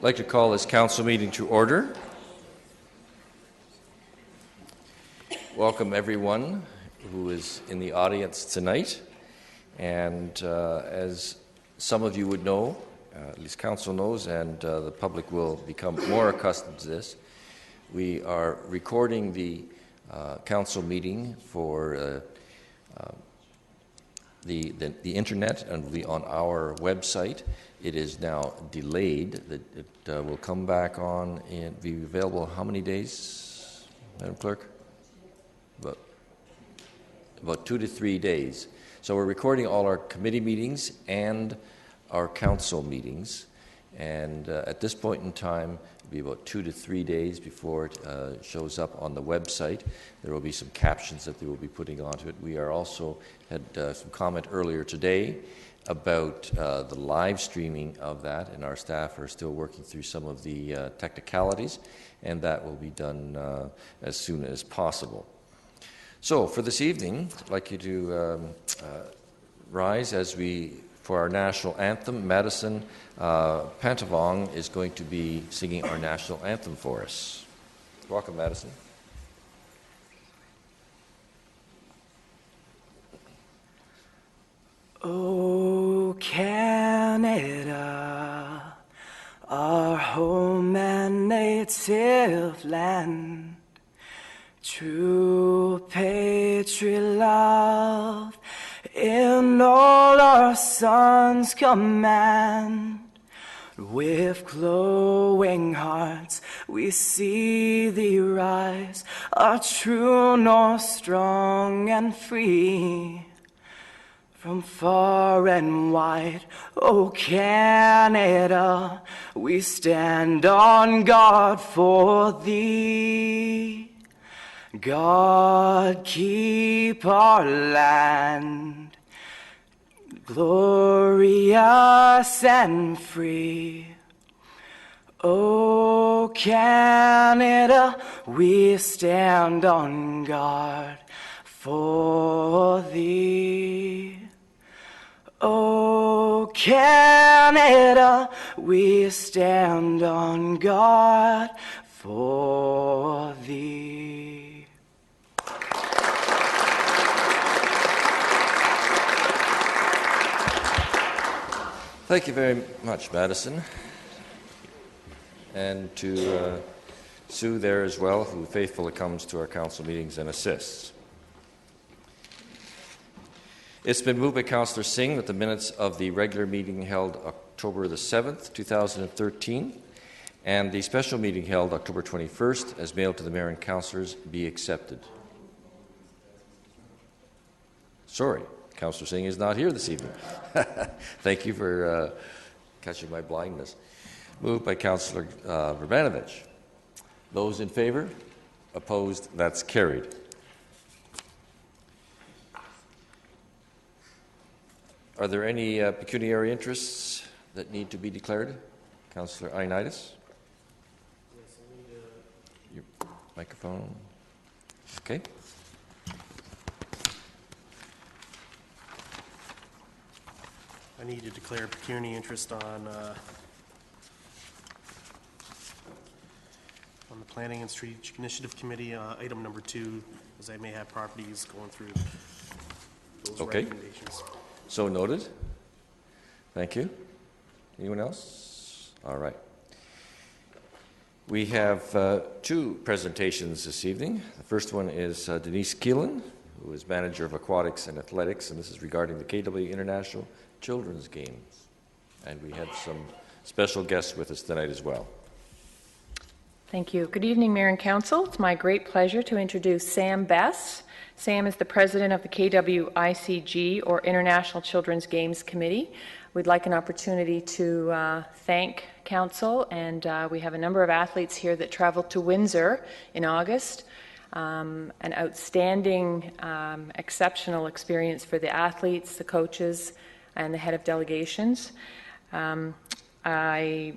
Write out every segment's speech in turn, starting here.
I'd like to call this council meeting to order. Welcome everyone who is in the audience tonight. And as some of you would know, at least council knows, and the public will become more accustomed to this, we are recording the council meeting for the internet and will be on our website. It is now delayed. It will come back on and be available how many days, Madam Clerk? About 2 to 3 days. So we're recording all our committee meetings and our council meetings. And at this point in time, it'll be about 2 to 3 days before it shows up on the website. There will be some captions that they will be putting onto it. We are also had some comment earlier today about the live streaming of that, and our staff are still working through some of the technicalities, and that will be done as soon as possible. So for this evening, I'd like you to rise for our national anthem. Madison Pantavong is going to be singing our national anthem for us. Welcome, Madison. Oh, Canada, our home and native land, true patriot love in all our sons' command. With glowing hearts we see thee rise, our true north, strong and free. From far and wide, oh Canada, we stand on guard for thee. God keep our land glorious and free. Oh Canada, we stand on guard for thee. Oh Canada, we stand on guard for thee. Thank you very much, Madison. And to Sue there as well, who faithfully comes to our council meetings and assists. It's been moved by Councillor Singh that the minutes of the regular meeting held October the 7th, 2013, and the special meeting held October 21st, as mailed to the mayor and councillors, be accepted. Sorry, Councillor Singh is not here this evening. Thank you for catching my blindness. Moved by Councillor Vrbanovich. Those in favour? Opposed? That's carried. Are there any pecuniary interests that need to be declared? Councillor Ioannidis? Yes, I need your microphone. Okay. I need to declare pecuniary interest on the Planning and Strategic Initiative Committee, item number 2, as I may have properties going through those recommendations. So noted. Thank you. Anyone else? All right. We have 2 presentations this evening. The first one is Denise Keelan, who is Manager of Aquatics and Athletics, and this is regarding the KW International Children's Games. And we have some special guests with us tonight as well. Thank you. Good evening, Mayor and Council. It's my great pleasure to introduce Sam Bess. Sam is the president of the KWICG, or International Children's Games Committee. We'd like an opportunity to thank Council, and we have a number of athletes here that traveled to Windsor in August. An outstanding, exceptional experience for the athletes, the coaches, and the head of delegations. A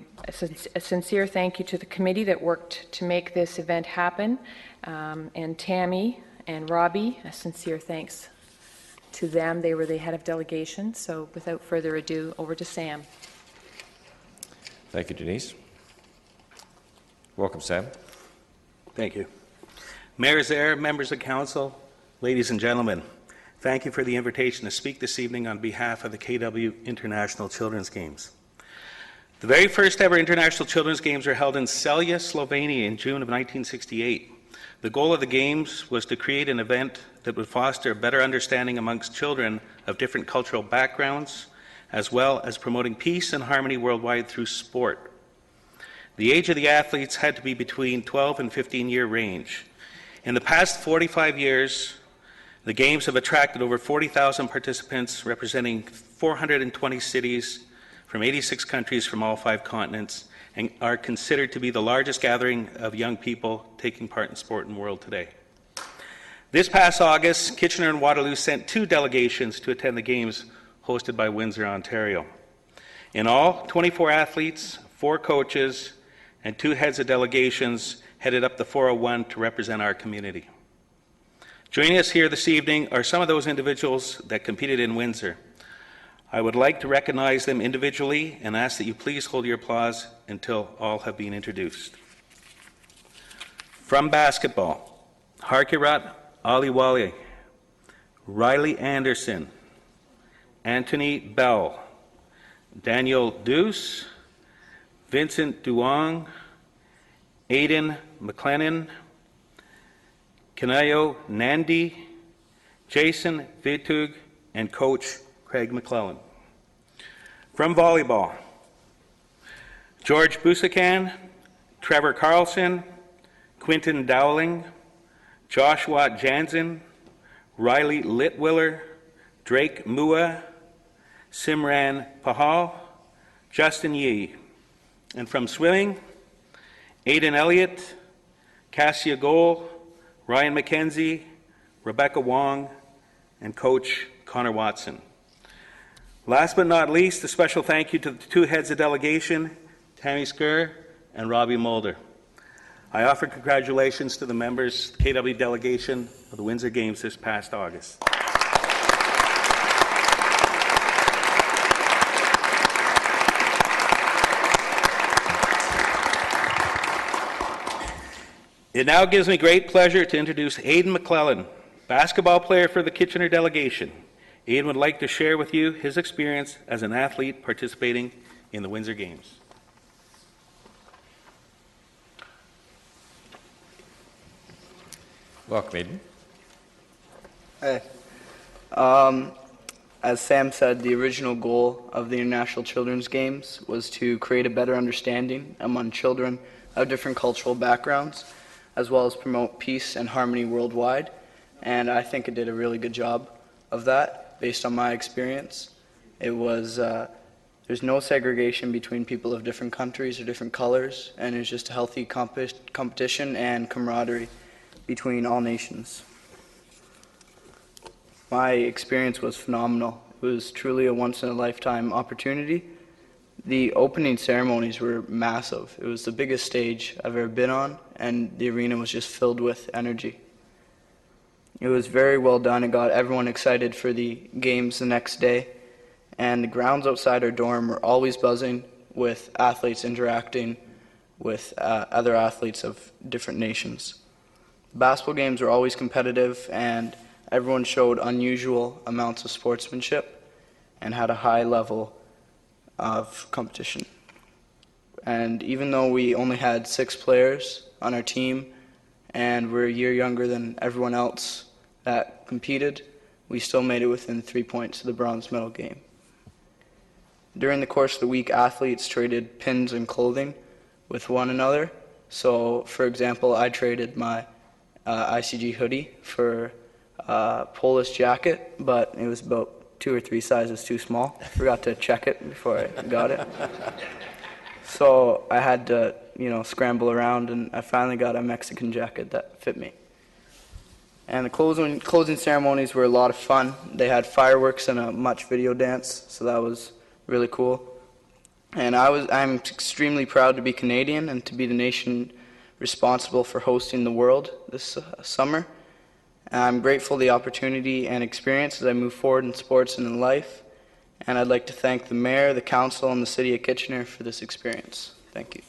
sincere thank you to the committee that worked to make this event happen, and Tammy and Robbie, a sincere thanks to them. They were the head of delegation. So without further ado, over to Sam. Thank you, Denise. Welcome, Sam. Thank you. Mayor Zaire, members of council, ladies and gentlemen, thank you for the invitation to speak this evening on behalf of the KW International Children's Games. The very first ever International Children's Games were held in Celje, Slovenia in June of 1968. The goal of the Games was to create an event that would foster a better understanding amongst children of different cultural backgrounds, as well as promoting peace and harmony worldwide through sport. The age of the athletes had to be between 12 and 15-year range. In the past 45 years, the Games have attracted over 40,000 participants representing 420 cities from 86 countries from all 5 continents, and are considered to be the largest gathering of young people taking part in sport in the world today. This past August, Kitchener and Waterloo sent 2 delegations to attend the Games hosted by Windsor, Ontario. In all, 24 athletes, 4 coaches, and 2 heads of delegations headed up the 401 to represent our community. Joining us here this evening are some of those individuals that competed in Windsor. I would like to recognize them individually and ask that you please hold your applause until all have been introduced. From basketball, Harkirat Aliwali, Riley Anderson, Anthony Bell, Daniel Deuce, Vincent Duong, Aidan McLennan, Kanayo Nandi, Jason Vitug, and Coach Craig McClellan. From volleyball, George Busakan, Trevor Carlson, Quinton Dowling, Joshua Jansen, Riley Litwiller, Drake Mua, Simran Pahal, Justin Yee. And from swimming, Aidan Elliott, Cassia Goal, Ryan McKenzie, Rebecca Wong, and Coach Connor Watson. Last but not least, a special thank you to the 2 heads of delegation, Tammy Skur and Robbie Mulder. I offer congratulations to the members, KW delegation of the Windsor Games this past August. It now gives me great pleasure to introduce Aidan McClellan, basketball player for the Kitchener delegation. Aidan would like to share with you his experience as an athlete participating in the Windsor Games. Welcome, Aidan. Hey. As Sam said, the original goal of the International Children's Games was to create a better understanding among children of different cultural backgrounds, as well as promote peace and harmony worldwide. And I think it did a really good job of that, based on my experience. It was, there's no segregation between people of different countries or different colors, and it's just a healthy competition and camaraderie between all nations. My experience was phenomenal. It was truly a once-in-a-lifetime opportunity. The opening ceremonies were massive. It was the biggest stage I've ever been on, and the arena was just filled with energy. It was very well done. It got everyone excited for the games the next day, and the grounds outside our dorm were always buzzing with athletes interacting with other athletes of different nations. The basketball games were always competitive, and everyone showed unusual amounts of sportsmanship and had a high level of competition. And even though we only had 6 players on our team and we're a year younger than everyone else that competed, we still made it within 3 points of the bronze medal game. During the course of the week, athletes traded pins and clothing with one another. So, for example, I traded my ICG hoodie for a Polish jacket, but it was about 2 or 3 sizes too small. Forgot to check it before I got it. So I had to, scramble around, and I finally got a Mexican jacket that fit me. And the closing ceremonies were a lot of fun. They had fireworks and a much video dance, so that was really cool. And I'm extremely proud to be Canadian and to be the nation responsible for hosting the World this summer. And I'm grateful for the opportunity and experience as I move forward in sports and in life. And I'd like to thank the Mayor, the Council, and the City of Kitchener for this experience. Thank you.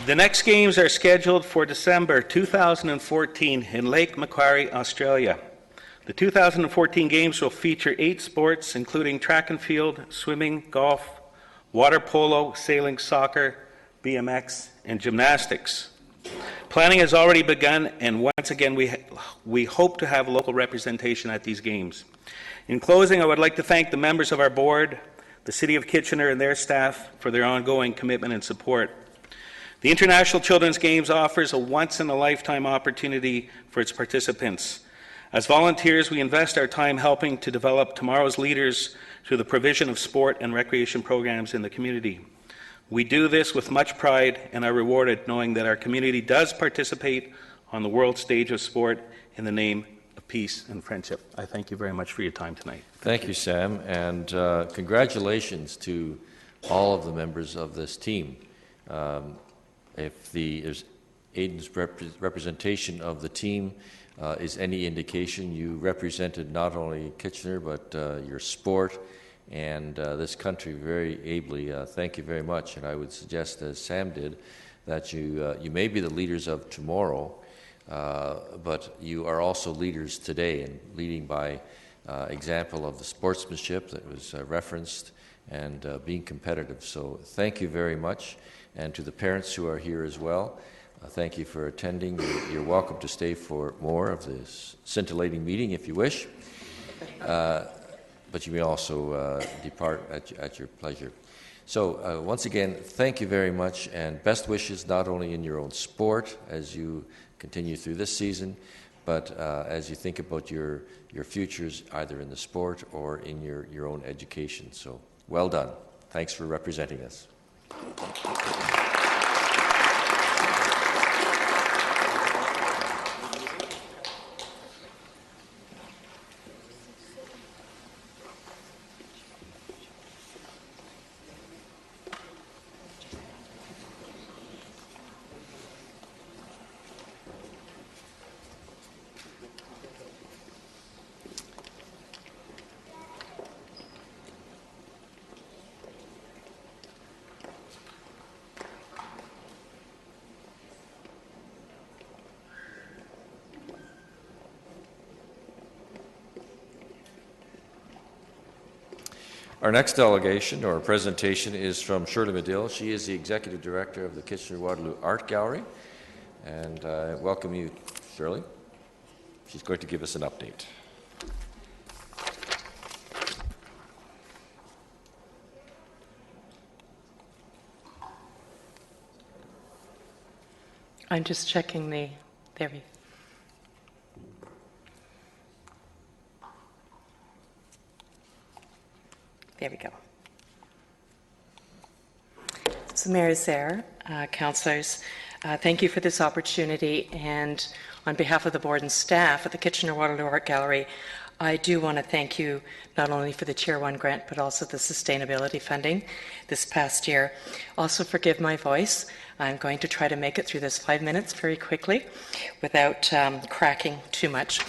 The next games are scheduled for December 2014 in Lake Macquarie, Australia. The 2014 games will feature 8 sports, including track and field, swimming, golf, water polo, sailing, soccer, BMX, and gymnastics. Planning has already begun, and once again, we hope to have local representation at these games. In closing, I would like to thank the members of our board, the City of Kitchener and their staff for their ongoing commitment and support. The International Children's Games offers a once-in-a-lifetime opportunity for its participants. As volunteers, we invest our time helping to develop tomorrow's leaders through the provision of sport and recreation programs in the community. We do this with much pride and are rewarded knowing that our community does participate on the world stage of sport in the name of peace and friendship. I thank you very much for your time tonight. Thank you, Sam, and congratulations to all of the members of this team. If Aidan's representation of the team is any indication, you represented not only Kitchener but your sport and this country very ably. Thank you very much, and I would suggest, as Sam did, that you may be the leaders of tomorrow, but you are also leaders today, and leading by example of the sportsmanship that was referenced and being competitive. So thank you very much, and to the parents who are here as well, thank you for attending. You're welcome to stay for more of this scintillating meeting if you wish. But you may also depart at your pleasure. So once again, thank you very much, and best wishes not only in your own sport as you continue through this season, but as you think about your futures either in the sport or in your own education. So well done. Thanks for representing us. Our next delegation or presentation is from Shirley Medill. She is the Executive Director of the Kitchener-Waterloo Art Gallery. And I welcome you, Shirley. She's going to give us an update. I'm just checking there we go. So Mayor Zaire, councillors, thank you for this opportunity, and on behalf of the board and staff at the Kitchener-Waterloo Art Gallery, I do want to thank you not only for the Tier 1 grant but also the sustainability funding this past year. Also forgive my voice. I'm going to try to make it through this 5 minutes very quickly without cracking too much.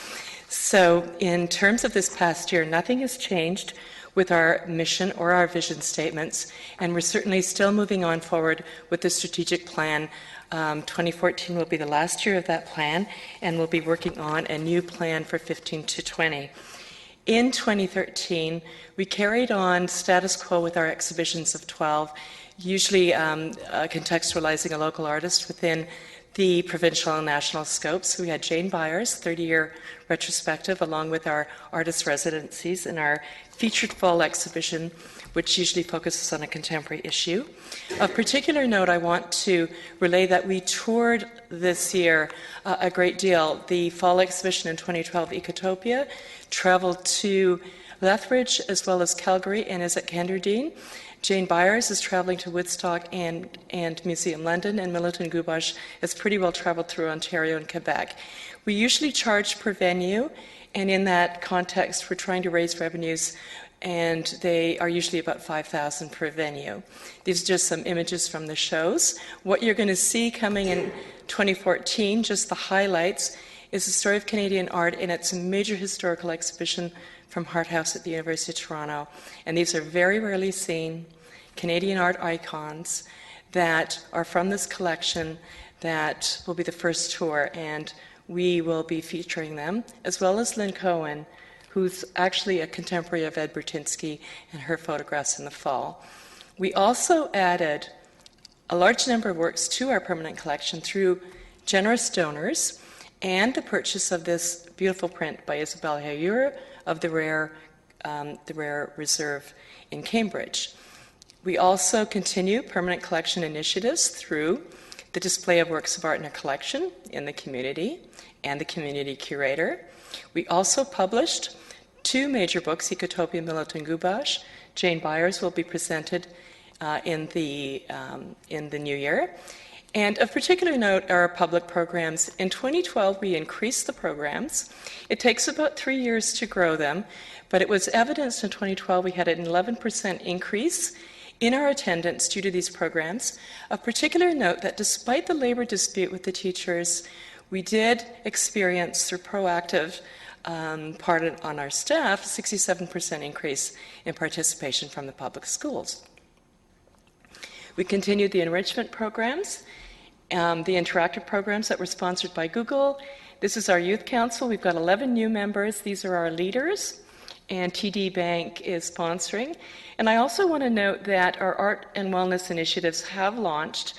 So in terms of this past year, nothing has changed with our mission or our vision statements, and we're certainly still moving on forward with the strategic plan. 2014 will be the last year of that plan, and we'll be working on a new plan for 15 to 20. In 2013, we carried on status quo with our exhibitions of 12, usually contextualizing a local artist within the provincial and national scopes. So we had Jane Byers' 30-year retrospective, along with our artist residencies and our featured fall exhibition, which usually focuses on a contemporary issue. Of particular note, I want to relay that we toured this year a great deal. The fall exhibition in 2012, Ecotopia, traveled to Lethbridge as well as Calgary and is at Kenderdine. Jane Byers is traveling to Woodstock and Museum London, and Militon Gubash has pretty well traveled through Ontario and Quebec. We usually charge per venue, and in that context, we're trying to raise revenues, and they are usually about $5,000 per venue. These are just some images from the shows. What you're going to see coming in 2014, just the highlights, is the story of Canadian art, and it's a major historical exhibition from Hart House at the University of Toronto. And these are very rarely seen Canadian art icons that are from this collection that will be the first tour, and we will be featuring them, as well as Lynn Cohen, who's actually a contemporary of Ed Bertinsky, and her photographs in the fall. We also added a large number of works to our permanent collection through generous donors and the purchase of this beautiful print by Isabelle Hayur of the Rare Reserve in Cambridge. We also continue permanent collection initiatives through the display of works of art in our collection in the community and the community curator. We also published 2 major books, Ecotopia Milutin Gubash. Jane Byers will be presented in the new year. And of particular note are our public programs. In 2012, we increased the programs. It takes about 3 years to grow them, but it was evidenced in 2012 we had an 11% increase in our attendance due to these programs. Of particular note that despite the labor dispute with the teachers, we did experience through proactive part on our staff, 67% increase in participation from the public schools. We continued the enrichment programs, the interactive programs that were sponsored by Google. This is our youth council. We've got 11 new members. These are our leaders, and TD Bank is sponsoring. And I also want to note that our art and wellness initiatives have launched.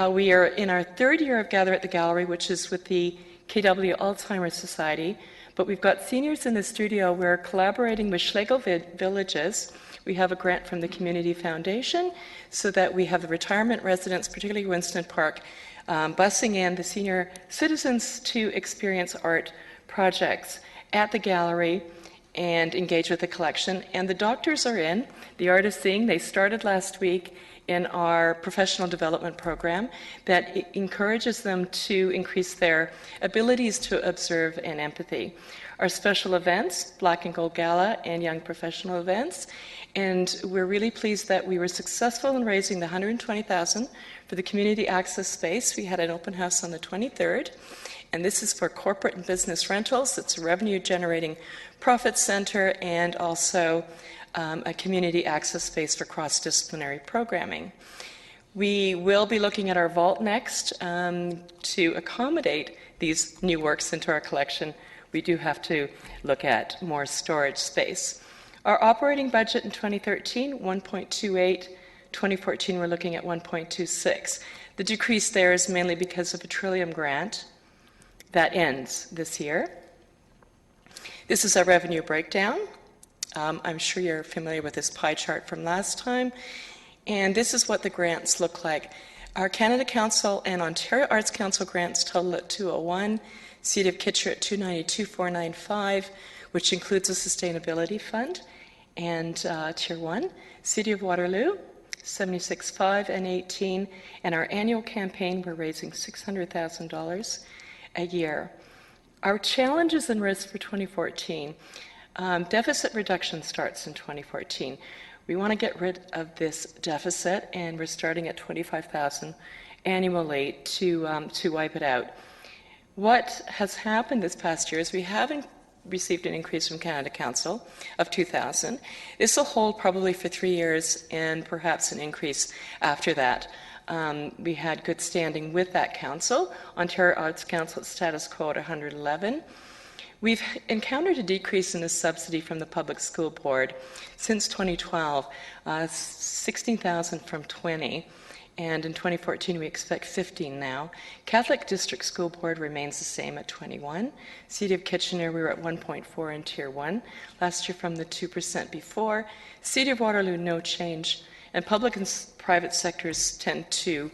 We are in our 3rd year of Gather at the Gallery, which is with the KW Alzheimer's Society. But we've got seniors in the studio. We're collaborating with Schlegel Villages. We have a grant from the Community Foundation so that we have the retirement residents, particularly Winston Park, busing in the senior citizens to experience art projects at the gallery and engage with the collection. And the doctors are in, the artists sing. They started last week in our professional development program that encourages them to increase their abilities to observe and empathy. Our special events, Black and Gold Gala and Young Professional events, and we're really pleased that we were successful in raising the $120,000 for the community access space. We had an open house on the 23rd, and this is for corporate and business rentals. It's a revenue-generating profit center and also a community access space for cross-disciplinary programming. We will be looking at our vault next to accommodate these new works into our collection. We do have to look at more storage space. Our operating budget in 2013, 1.28. 2014, we're looking at 1.26. The decrease there is mainly because of a Trillium grant that ends this year. This is our revenue breakdown. I'm sure you're familiar with this pie chart from last time. And this is what the grants look like. Our Canada Council and Ontario Arts Council grants total at 201, City of Kitchener at 292,495, which includes a sustainability fund, and Tier 1. City of Waterloo, 76,500 and 18, and our annual campaign, we're raising $600,000 a year. Our challenges and risks for 2014, deficit reduction starts in 2014. We want to get rid of this deficit, and we're starting at $25,000 annually to wipe it out. What has happened this past year is we haven't received an increase from Canada Council of $2,000. This will hold probably for 3 years and perhaps an increase after that. We had good standing with that council. Ontario Arts Council status quo at 111. We've encountered a decrease in the subsidy from the Public School Board since 2012, 16,000 from 20, and in 2014 we expect 15 now. Catholic District School Board remains the same at 21. City of Kitchener, we were at 1.4 in Tier 1 last year from the 2% before. City of Waterloo, no change. And public and private sectors tend to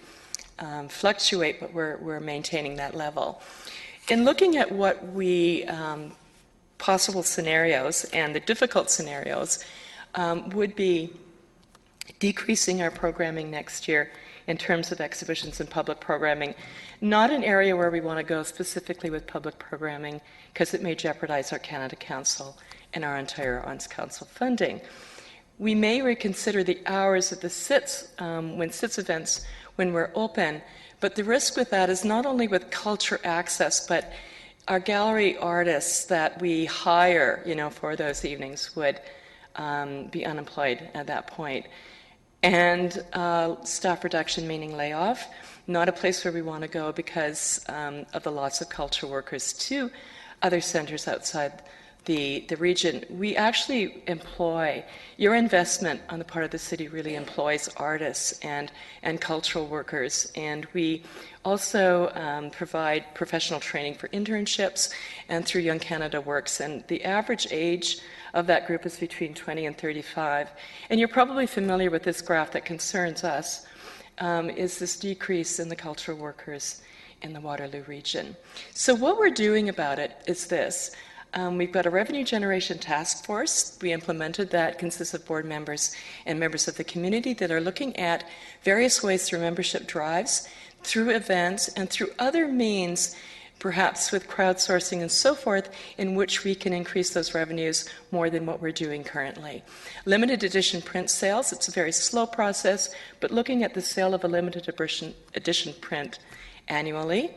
fluctuate, but we're maintaining that level. In looking at what we, possible scenarios and the difficult scenarios, would be decreasing our programming next year in terms of exhibitions and public programming. Not an area where we want to go specifically with public programming because it may jeopardize our Canada Council and our Ontario Arts Council funding. We may reconsider the hours of the SITS, when SITS events, when we're open, but the risk with that is not only with culture access, but our gallery artists that we hire, for those evenings would be unemployed at that point. and staff reduction, meaning layoff. Not a place where we want to go because of the loss of cultural workers to other centers outside the region. We actually employ, your investment on the part of the city really employs artists and cultural workers, and we also provide professional training for internships and through Young Canada Works, and the average age of that group is between 20 and 35. And you're probably familiar with this graph that concerns us, is this decrease in the cultural workers in the Waterloo region. So what we're doing about it is this. We've got a revenue generation task force. We implemented that, consists of board members and members of the community that are looking at various ways through membership drives, through events, and through other means, perhaps with crowdsourcing and so forth, in which we can increase those revenues more than what we're doing currently. Limited edition print sales, it's a very slow process, but looking at the sale of a limited edition print annually.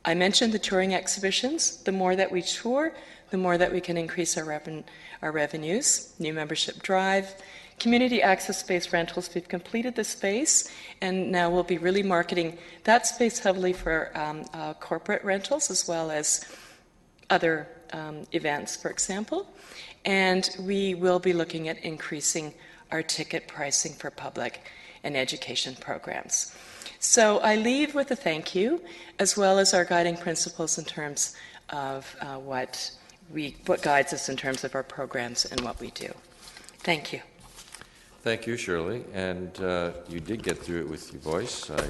I mentioned the touring exhibitions. The more that we tour, the more that we can increase our revenues. New membership drive. Community access space rentals, we've completed the space, and now we'll be really marketing that space heavily for corporate rentals as well as other events, for example. And we will be looking at increasing our ticket pricing for public and education programs. So I leave with a thank you, as well as our guiding principles in terms of what guides us in terms of our programs and what we do. Thank you. Thank you, Shirley. And you did get through it with your voice. I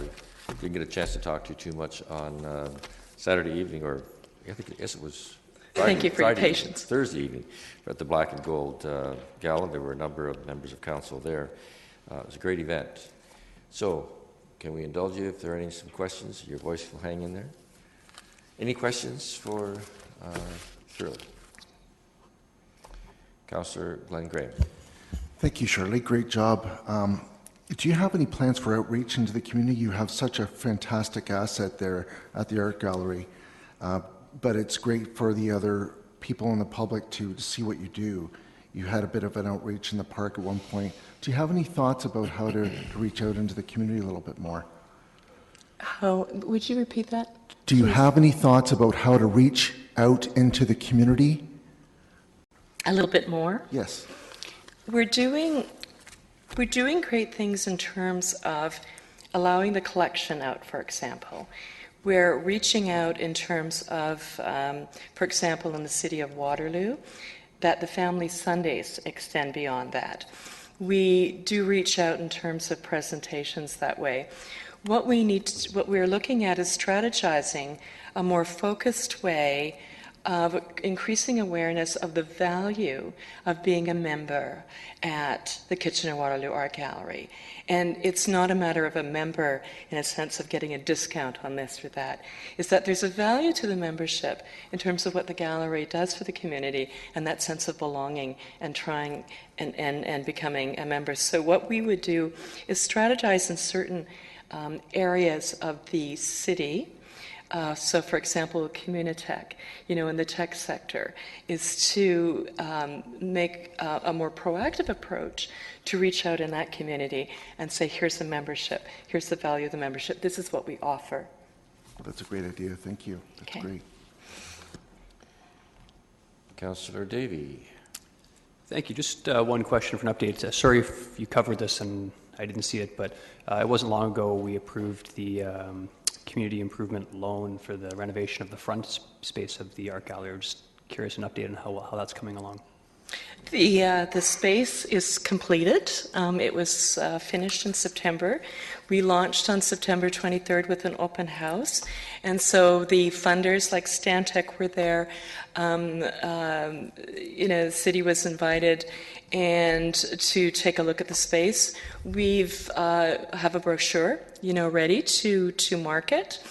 didn't get a chance to talk to you too much on Saturday evening, or I guess it was Friday. Thank you for your patience. Thursday evening at the Black and Gold Gala. There were a number of members of council there. It was a great event. So, can we indulge you if there are some questions? Your voice will hang in there. Any questions for Shirley? Councillor Glenn Graham. Thank you, Shirley. Great job. Do you have any plans for outreach into the community? You have such a fantastic asset there at the Art Gallery, but it's great for the other people in the public to see what you do. You had a bit of an outreach in the park at one point. Do you have any thoughts about how to reach out into the community a little bit more? Would you repeat that? Do you have any thoughts about how to reach out into the community? A little bit more? Yes. We're doing great things in terms of allowing the collection out, for example. We're reaching out in terms of, for example, in the city of Waterloo, that the Family Sundays extend beyond that. We do reach out in terms of presentations that way. What we're looking at is strategizing a more focused way of increasing awareness of the value of being a member at the Kitchener-Waterloo Art Gallery. And it's not a matter of a member in a sense of getting a discount on this or that. It's that there's a value to the membership in terms of what the gallery does for the community and that sense of belonging and trying and becoming a member. So what we would do is strategize in certain areas of the city. So, for example, Communitech, in the tech sector, is to make a more proactive approach to reach out in that community and say, here's the membership, here's the value of the membership, this is what we offer. Well, that's a great idea. Thank you. That's great. Councillor Davey. Thank you. Just one question for an update. Sorry if you covered this and I didn't see it, but it wasn't long ago we approved the community improvement loan for the renovation of the front space of the Art Gallery. I'm just curious an update on how that's coming along. The space is completed. It was finished in September. We launched on September 23rd with an open house, and so the funders like Stantec were there. The city was invited, and to take a look at the space. We've have a brochure, ready to market,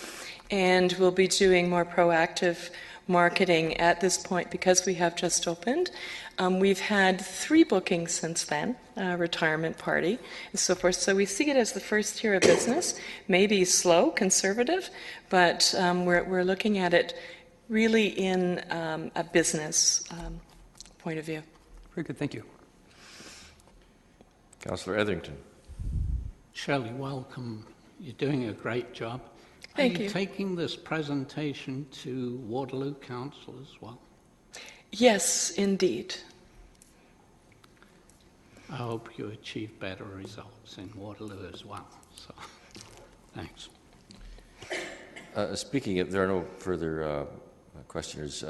and we'll be doing more proactive marketing at this point because we have just opened. We've had 3 bookings since then, retirement party and so forth. So we see it as the first year of business, maybe slow, conservative, but we're looking at it really in a business point of view. Very good, thank you. Councillor Etherington. Shirley, welcome. You're doing a great job. Thank Are you you. taking this presentation to Waterloo Council as well? Yes, indeed. I hope you achieve better results in Waterloo as well. So, thanks. Speaking of, there are no further questioners.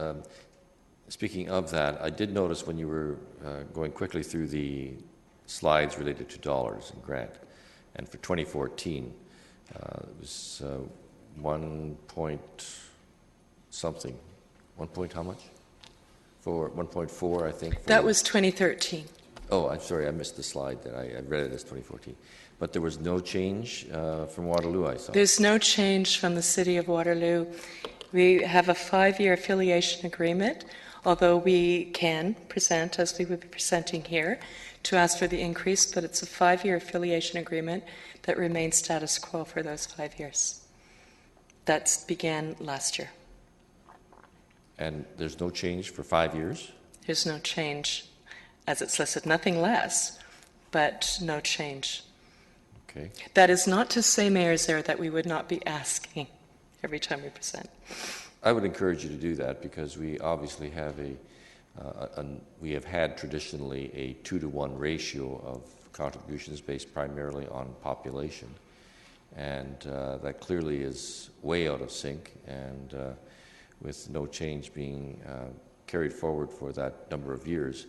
Speaking of that, I did notice when you were going quickly through the slides related to dollars and grant, and for 2014, it was 1 point something. 1 point how much? For 1.4, I think. That was 2013. Oh, I'm sorry, I missed the slide. Then I read it as 2014. But there was no change from Waterloo, I saw. There's no change from the City of Waterloo. We have a 5-year affiliation agreement, although we can present, as we would be presenting here, to ask for the increase, but it's a 5-year affiliation agreement that remains status quo for those 5 years. That began last year. And there's no change for 5 years? There's no change as it's listed, nothing less, but no change. Okay. That is not to say, Mayor Zare, that we would not be asking every time we present. I would encourage you to do that because we obviously have we have had traditionally a 2-to-1 ratio of contributions based primarily on population, and that clearly is way out of sync, and with no change being carried forward for that number of years,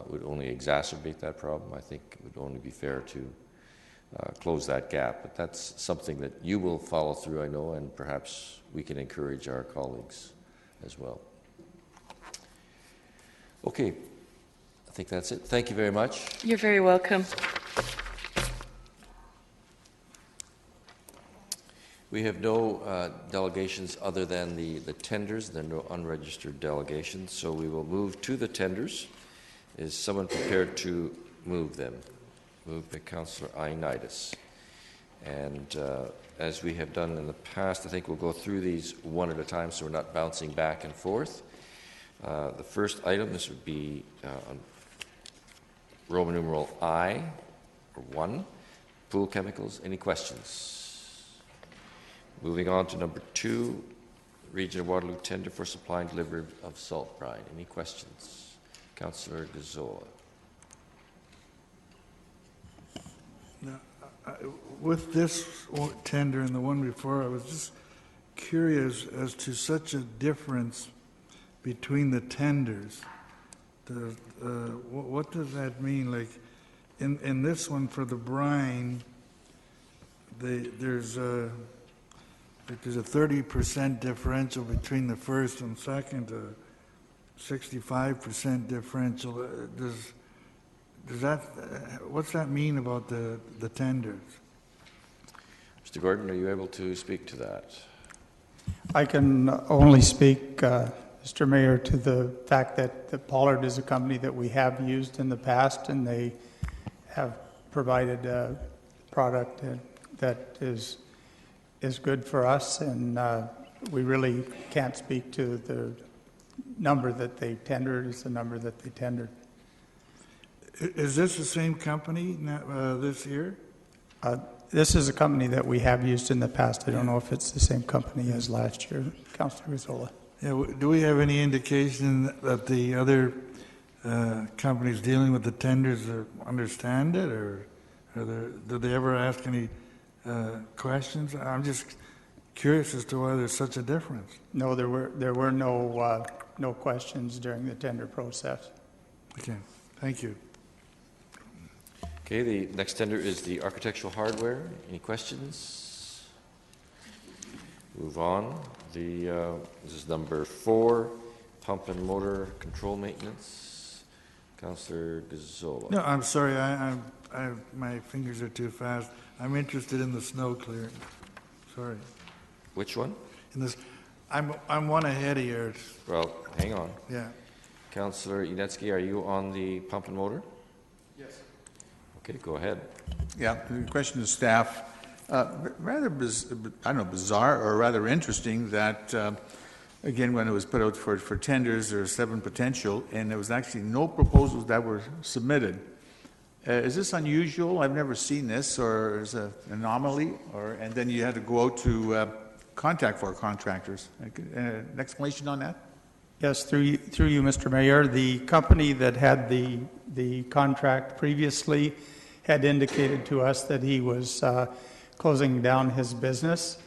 would only exacerbate that problem. I think it would only be fair to close that gap. But that's something that you will follow through, I know, and perhaps we can encourage our colleagues as well. Okay, I think that's it. Thank you very much. You're very welcome. We have no delegations other than the tenders. There are no unregistered delegations, so we will move to the tenders. Is someone prepared to move them? Moved by Councillor Ioannidis. And as we have done in the past, I think we'll go through these one at a time so we're not bouncing back and forth. The first item, this would be on Roman numeral I, or 1, pool chemicals. Any questions? Moving on to number 2, Region of Waterloo tender for supply and delivery of salt brine. Any questions? Councillor Gazzola. With this tender and the one before, I was just curious as to such a difference between the tenders. What does that mean? Like in this one for the brine, there's a 30% differential between the first and second, 65% differential. Does that, what's that mean about the tenders? Mr. Gordon, are you able to speak to that? I can only speak, Mr. Mayor, to the fact that Pollard is a company that we have used in the past, and they have provided a product that is good for us, and we really can't speak to the number that they tendered. It's the number that they tendered. Is this the same company this year? This is a company that we have used in the past. I don't know if it's the same company as last year, Councillor Gazzola. Yeah, do we have any indication that the other companies dealing with the tenders understand it, or do they ever ask any questions? I'm just curious as to why there's such a difference. No, there were no questions during the tender process. Okay, thank you. Okay, the next tender is the architectural hardware. Any questions? Move on. This is number 4, pump and motor control maintenance. Councillor Gazzola. No, I'm sorry. My fingers are too fast. I'm interested in the snow clearing. Sorry. Which one? In this, I'm one ahead of yours. Well, hang on. Yeah. Councillor Yanetsky, are you on the pump and motor? Yes. Okay, go ahead. Yeah, the question to staff. Rather, bizarre or rather interesting that, again, when it was put out for tenders, there were 7 potential, and there was actually no proposals that were submitted. Is this unusual? I've never seen this, or is it an anomaly? And then you had to go out to contact for contractors. An explanation on that? Yes, through you, Mr. Mayor. The company that had the contract previously had indicated to us that he was closing down his business.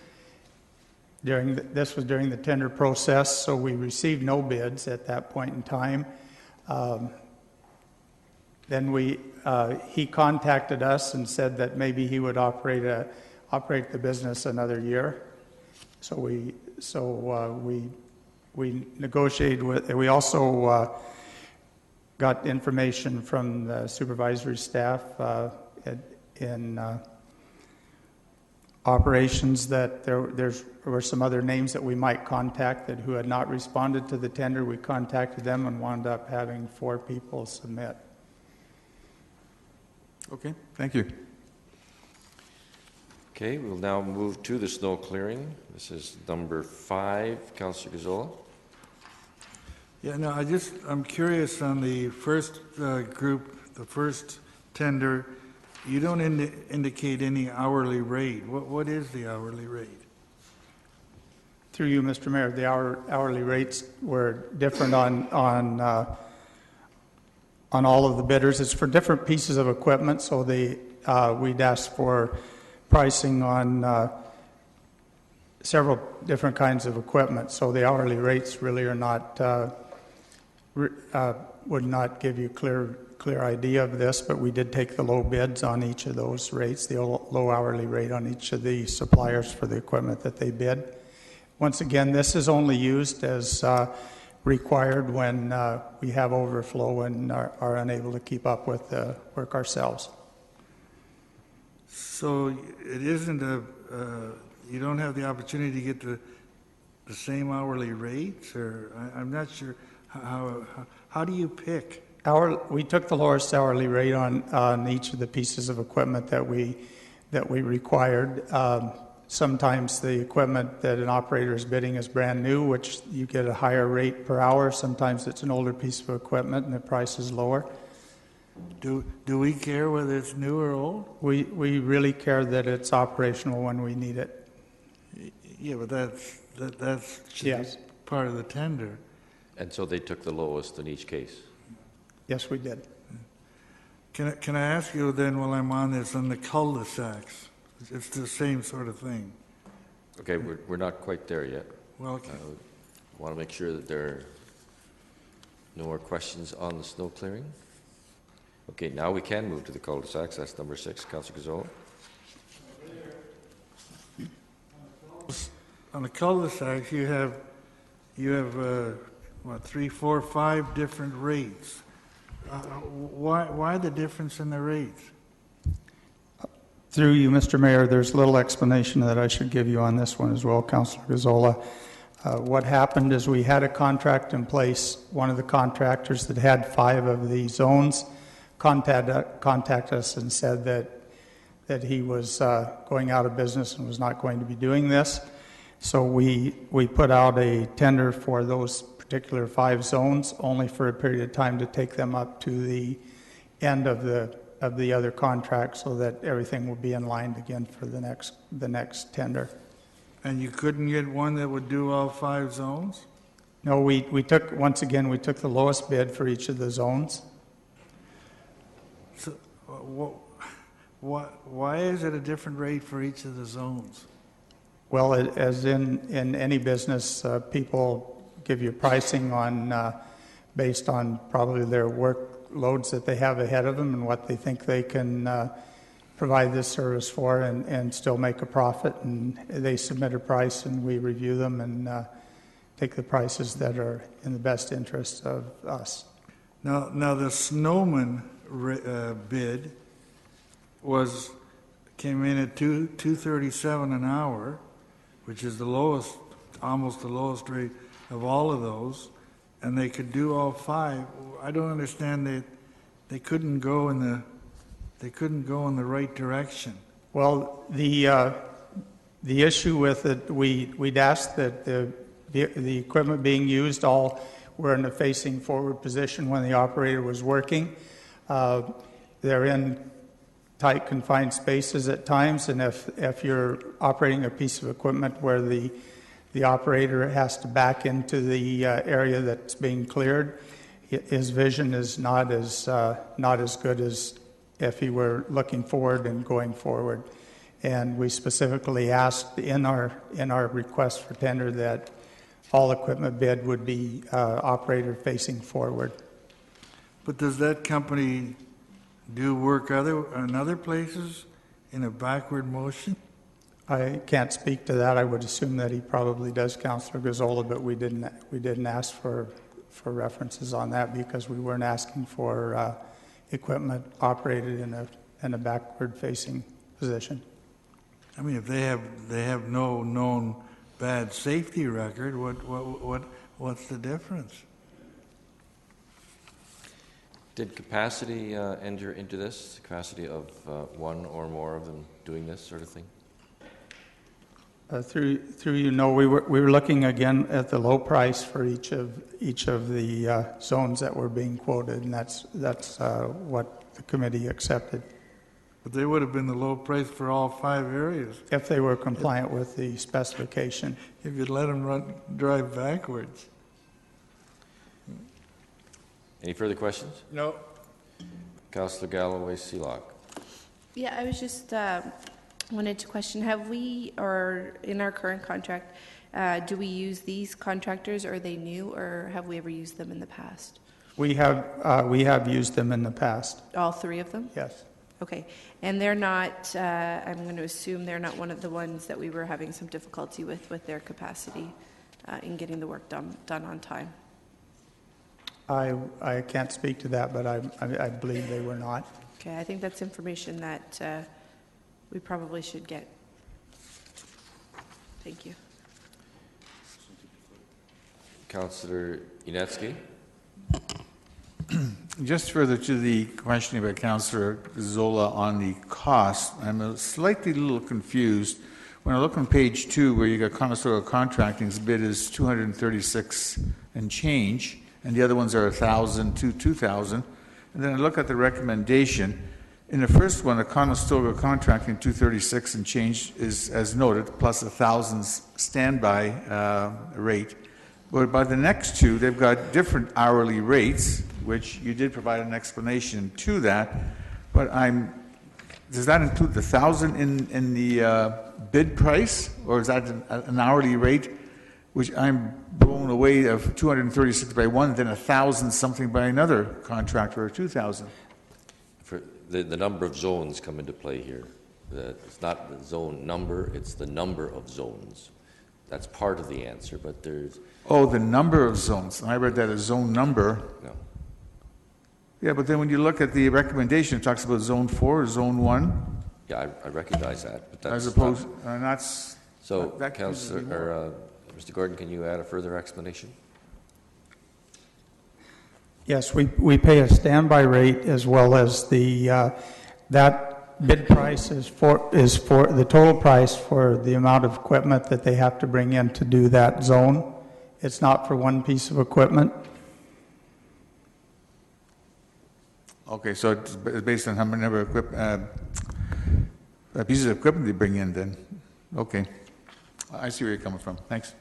This was during the tender process, so we received no bids at that point in time. Then he contacted us and said that maybe he would operate the business another year. So we negotiated with. We also got information from the supervisory staff in operations that there were some other names that we might contact who had not responded to the tender. We contacted them and wound up having 4 people submit. Okay, thank you. Okay, we'll now move to the snow clearing. This is number 5, Councillor Gazzola. Yeah, no, I'm curious on the first group, the first tender, you don't indicate any hourly rate. What is the hourly rate? Through you, Mr. Mayor, the hourly rates were different on all of the bidders. It's for different pieces of equipment, so we'd asked for pricing on several different kinds of equipment. So the hourly rates really are not would not give you clear idea of this, but we did take the low bids on each of those rates, the low hourly rate on each of the suppliers for the equipment that they bid. Once again, this is only used as required when we have overflow and are unable to keep up with the work ourselves. So it isn't you don't have the opportunity to get the same hourly rates, or I'm not sure how do you pick? We took the lowest hourly rate on each of the pieces of equipment that we required. Sometimes the equipment that an operator is bidding is brand new, which you get a higher rate per hour. Sometimes it's an older piece of equipment and the price is lower. Do we care whether it's new or old? We really care that it's operational when we need it. Yeah, but that's yes. Part of the tender. And so they took the lowest in each case? Yes, we did. Can I ask you then, while I'm on this, on the cul-de-sacs? It's the same sort of thing. Okay, we're not quite there yet. Well, okay. I want to make sure that there are no more questions on the snow clearing. Okay, now we can move to the cul-de-sacs. That's number 6, Councillor Gazzola. On the cul-de-sacs, you have 3, 4, 5 different rates. Why the difference in the rates? Through you, Mr. Mayor, there's little explanation that I should give you on this one as well, Councillor Gazzola. What happened is we had a contract in place. One of the contractors that had 5 of the zones contacted us and said that he was going out of business and was not going to be doing this. So we put out a tender for those particular 5 zones, only for a period of time to take them up to the end of the other contract, so that everything will be in line again for the next tender. And you couldn't get one that would do all 5 zones? No, we took the lowest bid for each of the zones. So why is it a different rate for each of the zones? Well, as in any business, people give you pricing based on probably their workloads that they have ahead of them and what they think they can provide this service for and still make a profit. And they submit a price and we review them and take the prices that are in the best interest of us. Now the Snowman bid came in at $2.37 an hour, which is the lowest, almost the lowest rate of all of those, and they could do all 5. I don't understand that they couldn't go in the right direction. Well, the issue with it, we'd asked that the equipment being used all were in a facing forward position when the operator was working. they're in tight confined spaces at times, and if you're operating a piece of equipment where the operator has to back into the area that's being cleared, his vision is not as good as if he were looking forward and going forward. And we specifically asked in our request for tender that all equipment bid would be operator facing forward. But does that company do work in other places in a backward motion? I can't speak to that. I would assume that he probably does, Councillor Gazzola, but we didn't ask for references on that because we weren't asking for equipment operated in a backward-facing position. I mean, if they have no known bad safety record, what's the difference? Did capacity enter into this? Capacity of one or more of them doing this sort of thing? Through you know, we were looking again at the low price for each of the zones that were being quoted, and that's what the committee accepted. But they would have been the low price for all 5 areas if they were compliant with the specification. If you'd let them drive backwards. Any further questions? No. Councillor Galloway Seelock. Yeah, I was just wanted to question, have we, or in our current contract, do we use these contractors? Are they new, or have we ever used them in the past? We have used them in the past. All 3 of them? Yes. Okay. And they're not, I'm going to assume they're not one of the ones that we were having some difficulty with their capacity in getting the work done on time. I can't speak to that, but I believe they were not. Okay, I think that's information that we probably should get. Thank you. Councillor Inetsky. Just further to the question about Councillor Zola on the cost, I'm a little confused. When I look on page 2, where you got Conestoga Contracting's bid is $236 and change, and the other ones are $1,000 to $2,000, and then I look at the recommendation. In the first one, the Conestoga Contracting $236 and change is, as noted, plus $1,000 standby rate. But by the next 2, they've got different hourly rates, which you did provide an explanation to that. But does that include the $1,000 in the bid price, or is that an hourly rate, which I'm blown away of $236 by one, then $1,000 something by another contractor, or $2,000? For the number of zones come into play here. It's not the zone number; it's the number of zones. That's part of the answer, but there's. Oh, the number of zones. I read that as zone number. No. Yeah, but then when you look at the recommendation, it talks about zone 4 or zone 1. Yeah, I recognize that, but that's as opposed, not, and that's so. that Councillor, or Mr. Gordon, can you add a further explanation? Yes, we pay a standby rate as well as the that bid price is for the total price for the amount of equipment that they have to bring in to do that zone. It's not for one piece of equipment. Okay, so it's based on how many pieces of equipment they bring in then. Okay. I see where you're coming from. Thanks.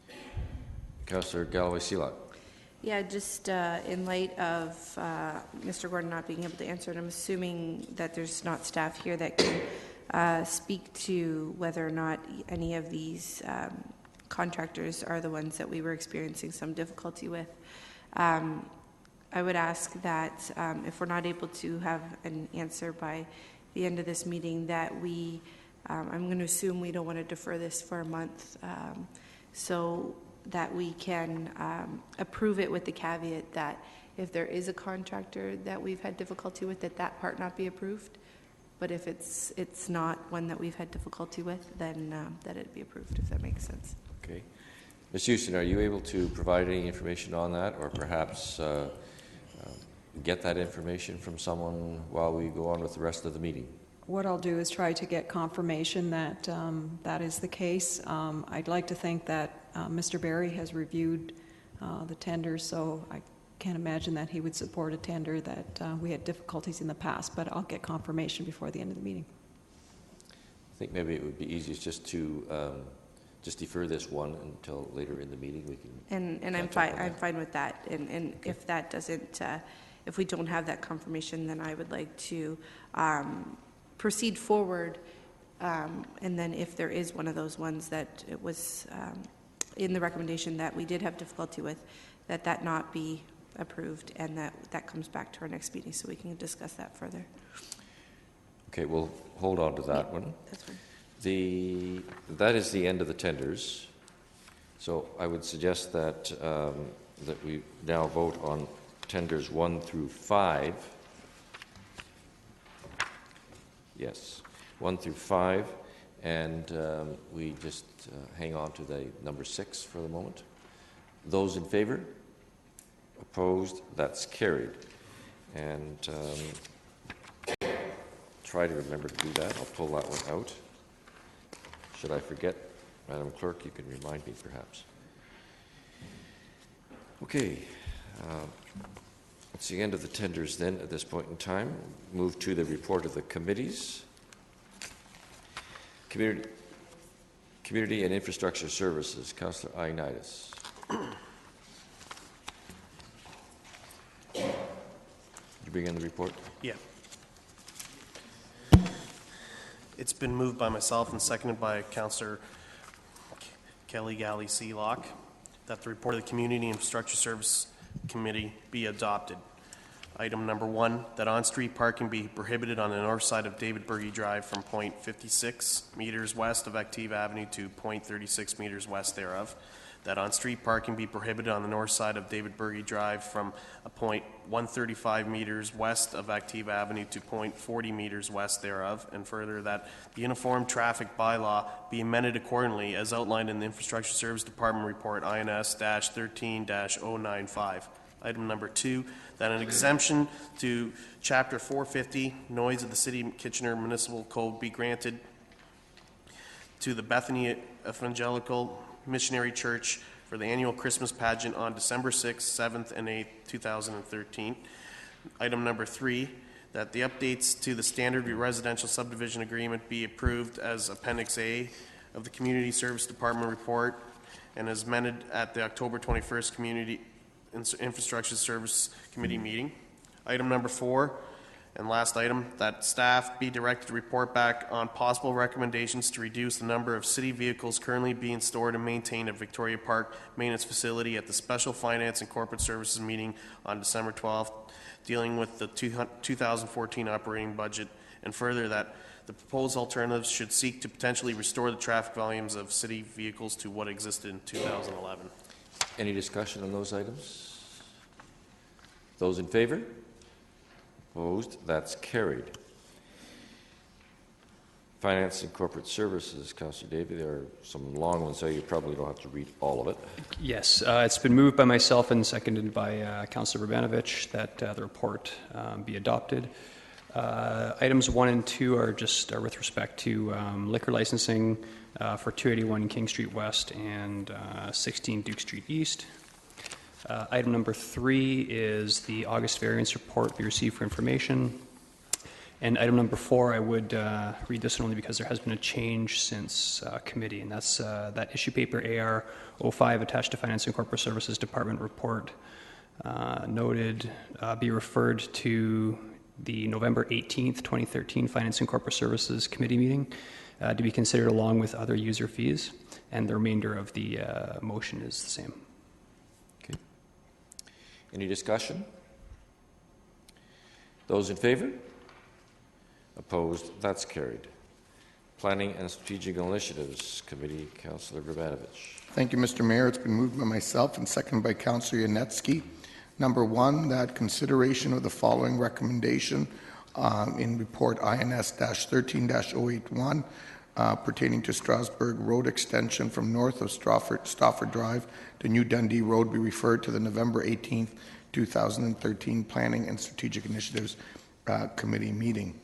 Okay. Councillor Galloway Seelock. Yeah, just in light of Mr. Gordon not being able to answer, and I'm assuming that there's not staff here that can speak to whether or not any of these contractors are the ones that we were experiencing some difficulty with. I would ask that if we're not able to have an answer by the end of this meeting, that I'm going to assume we don't want to defer this for a month, so that we can approve it with the caveat that if there is a contractor that we've had difficulty with, that part not be approved. But if it's not one that we've had difficulty with, then that it be approved, if that makes sense. Okay. Ms. Houston, are you able to provide any information on that, or perhaps get that information from someone while we go on with the rest of the meeting? What I'll do is try to get confirmation that that is the case. I'd like to think that Mr. Barry has reviewed the tender, so can't imagine that he would support a tender that we had difficulties in the past, but I'll get confirmation before the end of the meeting. I think maybe it would be easiest just to just defer this one until later in the meeting. We can. And I'm fine. I'm fine with that. And Okay. if that doesn't, if we don't have that confirmation, then I would like to proceed forward. And then if there is one of those ones that it was in the recommendation that we did have difficulty with, that not be approved, and that comes back to our next meeting so we can discuss that further. Okay, we'll hold on to that one. That's fine. That is the end of the tenders. So I would suggest that that we now vote on tenders 1 through 5. Yes, 1 through 5, and we just hang on to the number 6 for the moment. Those in favor? Opposed? That's carried. And try to remember to do that. I'll pull that one out. Should I forget, Madam Clerk, you can remind me perhaps. Okay. That's the end of the tenders then at this point in time. Move to the report of the committees. Community and Infrastructure Services, Councillor Ioannidis. You bring in the report? Yeah. It's been moved by myself and seconded by Councillor Kelly Galley Seelock that the report of the Community Infrastructure Service Committee be adopted. Item number 1, that on-street parking be prohibited on the north side of David Berge Drive from 0.56 meters west of Active Avenue to 0.36 meters west thereof. That on-street parking be prohibited on the north side of David Berge Drive from a 0.135 meters west of Active Avenue to 0.40 meters west thereof, and further that the Uniform Traffic Bylaw be amended accordingly as outlined in the Infrastructure Service Department Report INS-13-095. Item number 2, that an exemption to Chapter 450, Noise of the City of Kitchener Municipal Code be granted to the Bethany Evangelical Missionary Church for the annual Christmas pageant on December 6th, 7th, and 8th, 2013. Item number 3, that the updates to the Standard Residential Subdivision Agreement be approved as Appendix A of the Community Service Department Report and as amended at the October 21st Community Infrastructure Service Committee meeting. Item number 4, and last item, that staff be directed to report back on possible recommendations to reduce the number of city vehicles currently being stored and maintained at Victoria Park Maintenance Facility at the Special Finance and Corporate Services meeting on December 12th, dealing with the 2014 operating budget, and further that the proposed alternatives should seek to potentially restore the traffic volumes of city vehicles to what existed in 2011. Any discussion on those items? Those in favor? Opposed? That's carried. Finance and Corporate Services, Councillor Davey. There are some long ones, so you probably don't have to read all of it. Yes, it's been moved by myself and seconded by Councillor Urbanovich that the report be adopted. Items 1 and 2 are just with respect to liquor licensing for 281 King Street West and 16 Duke Street East. Item number 3 is the August variance report be received for information. And item number 4, I would read this one only because there has been a change since committee, and that's that issue paper AR 05 attached to Finance and Corporate Services Department report noted be referred to the November 18th, 2013 Finance and Corporate Services Committee meeting to be considered along with other user fees, and the remainder of the motion is the same. Okay. Any discussion? Those in favor? Opposed? That's carried. Planning and Strategic Initiatives Committee, Councillor Urbanovich. Thank you, Mr. Mayor. It's been moved by myself and seconded by Councillor Yanetsky. Number 1, that consideration of the following recommendation in report INS-13-081 pertaining to Strasbourg Road extension from north of Stafford Drive to New Dundee Road be referred to the November 18th, 2013 Planning and Strategic Initiatives Committee meeting.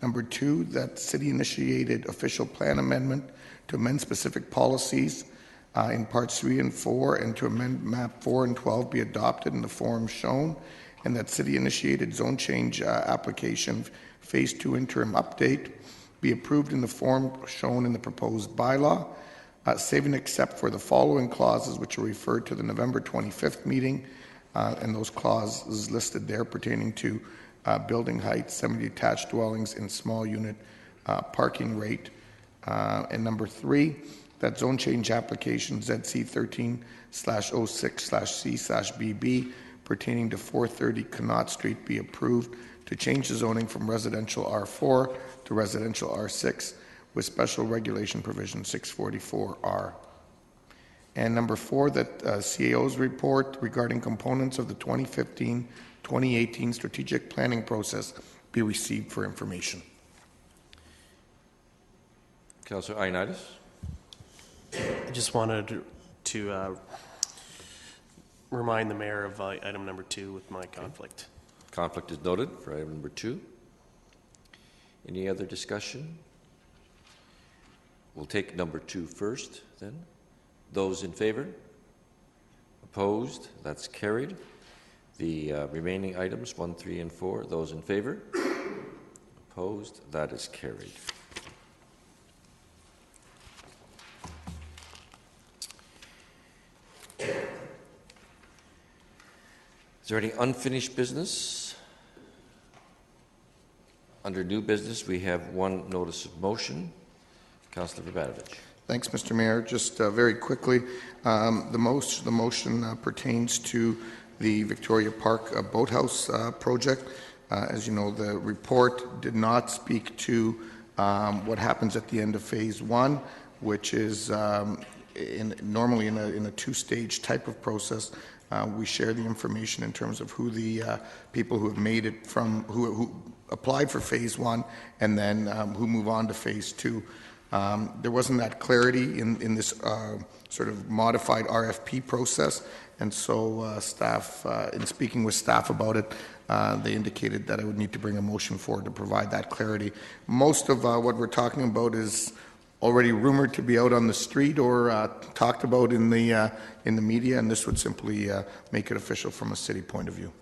Number 2, that city-initiated official plan amendment to amend specific policies in parts 3 and 4, and to amend map 4 and 12 be adopted in the form shown, and that city-initiated zone change application phase 2 interim update be approved in the form shown in the proposed bylaw, save and except for the following clauses which are referred to the November 25th meeting, and those clauses listed there pertaining to building height, semi-detached dwellings, and small unit parking rate. And number 3, that zone change application ZC 13/06/C/BB pertaining to 430 Connaught Street be approved to change the zoning from residential R4 to residential R6 with special regulation provision 644R. And number 4, that CAO's report regarding components of the 2015-2018 strategic planning process be received for information. Councillor Ioannidis. I just wanted to remind the mayor of item number 2 with my conflict. Conflict is noted for item number 2. Any other discussion? We'll take number 2 first, then. Those in favor? Opposed? That's carried. The remaining items, 1, 3, and 4, those in favor? Opposed? That is carried. Is there any unfinished business? Under new business, we have one notice of motion. Councillor Verbanovich. Thanks, Mr. Mayor. Just very quickly, the motion pertains to the Victoria Park Boathouse project. As you know, the report did not speak to what happens at the end of Phase 1, which is normally in a two-stage type of process. We share the information in terms of who the people who have made it from, who applied for Phase 1, and then who move on to Phase 2. There wasn't that clarity in this sort of modified RFP process, and so staff, in speaking with staff about it, they indicated that I would need to bring a motion forward to provide that clarity. Most of what we're talking about is already rumored to be out on the street or talked about in the media, and this would simply make it official from a city point of view.